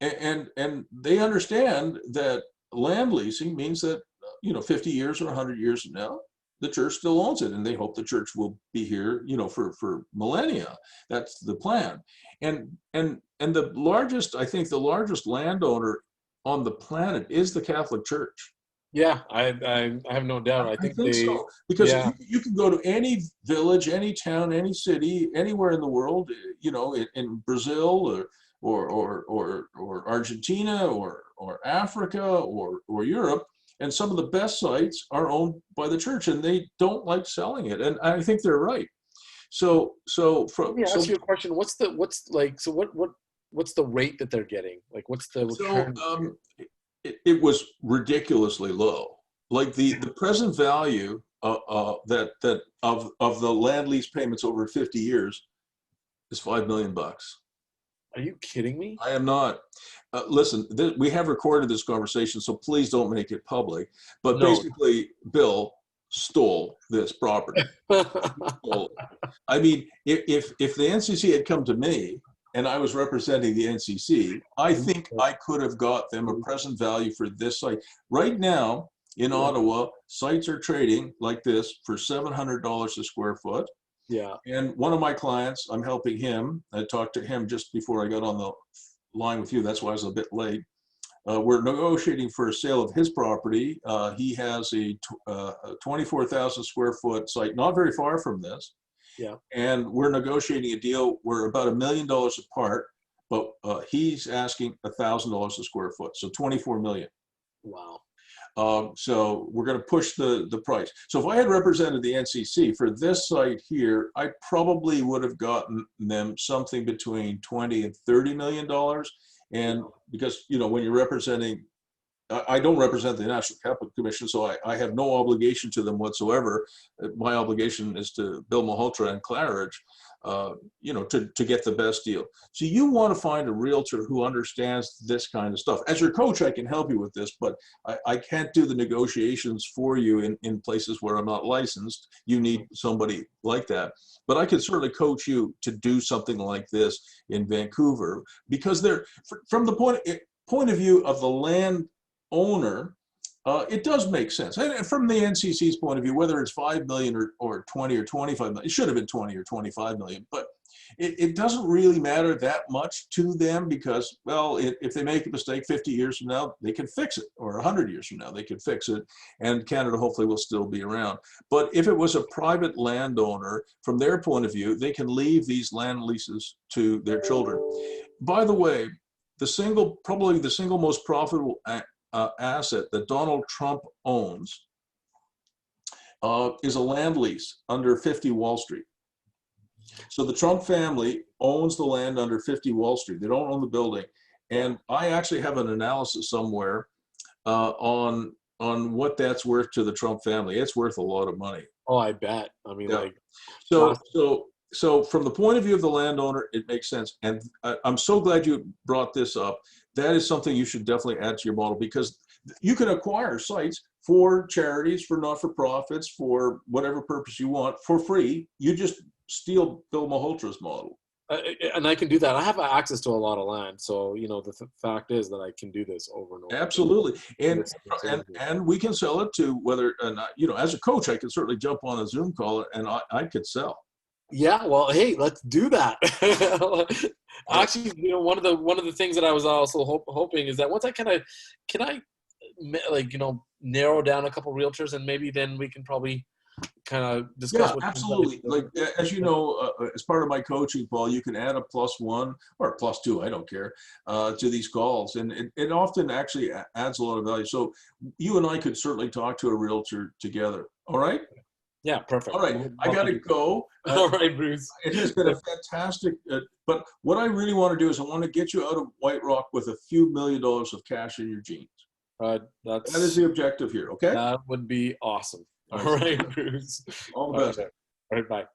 they understand that land leasing means that 50 years or 100 years from now, the church still owns it, and they hope the church will be here, for millennia. That's the plan, and the largest, I think, the largest landowner on the planet is the Catholic Church. Yeah, I have no doubt. I I think think they, so, because yeah, you can go to any village, any town, any city, anywhere in the world, in Brazil or Argentina or Africa or Europe, and some of the best sites are owned by the church, and they don't like selling it, and I think they're right. So let me ask you a question. What's the rate that they're getting? Like, what's the so return? it was ridiculously low. Like the present value that of the land lease payments over 50 years is $5 million. Are you kidding me? I am not. Listen, we have recorded this conversation, so please don't make it public. But No. basically, Bill stole this property. Stole it. I mean, if the NCC had come to me and I was representing the NCC, I think I could have got them a present value for this site. Right now in Ottawa, sites are trading like this for $700 a square foot. Yeah. And one of my clients, I'm helping him. I talked to him just before I got on the line with you. That's why I was a bit late. We're negotiating for a sale of his property. He has a 24,000 square foot site, not very far from this. Yeah. And we're negotiating a deal. We're about $1 million apart, but he's asking $1,000 a square foot, so 24 million. Wow. So we're going to push the price. So if I had represented the NCC for this site here, I probably would have gotten them something between 20 and $30 million. And because, when you're representing, I don't represent the National Capital Commission, so I have no obligation to them whatsoever. My obligation is to Bill Malhotra and Claridge, to get the best deal. So you want to find a realtor who understands this kind of stuff. As your coach, I can help you with this, but I can't do the negotiations for you in places where I'm not licensed. You need somebody like that. But I could certainly coach you to do something like this in Vancouver, because they're, from the point of view of the land owner, it does make sense. And from the NCC's point of view, whether it's 5 million or 20 or 25 million, it should have been 20 or 25 million, but it doesn't really matter that much to them because, well, if they make a mistake 50 years from now, they can fix it, or 100 years from now, they can fix it, and Canada hopefully will still be around. But if it was a private landowner, from their point of view, they can leave these land leases to their children. By the way, probably the single most profitable asset that Donald Trump owns is a land lease under 50 Wall Street. So the Trump family owns the land under 50 Wall Street. They don't own the building. And I actually have an analysis somewhere on what that's worth to the Trump family. It's worth a lot of money. Oh, I bet. I mean, Yeah. like, So from the point of view of the landowner, it makes sense. And I'm so glad you brought this up. That is something you should definitely add to your model, because you can acquire sites for charities, for not-for-profits, for whatever purpose you want, for free. You just steal Bill Malhotra's model. and I can do that. I have access to a lot of land, so you know the fact is that I can do this over and over. Absolutely, again. and we can sell it to whether, you know, as a coach, I could certainly jump on a Zoom call and I could sell. Yeah, well, hey, let's do that. Actually, you know, one of the things that I was also hoping is that once I can I like, you know, narrow down a couple realtors, and maybe then we can probably kind of discuss. Yeah, absolutely. Like, as you know, as part of my coaching, Paul, you can add a +1 or +2, I don't care, to these calls. And it often actually adds a lot of value. So you and I could certainly talk to a realtor together. All right? Yeah, perfect. All right, I got to go. All right, Bruce. It has been a fantastic, but what I really want to do is I want to get you out of White Rock with a few $1 million of cash in your jeans. That is the objective here, okay? That would be awesome. All right, Bruce. All the best. All right, bye.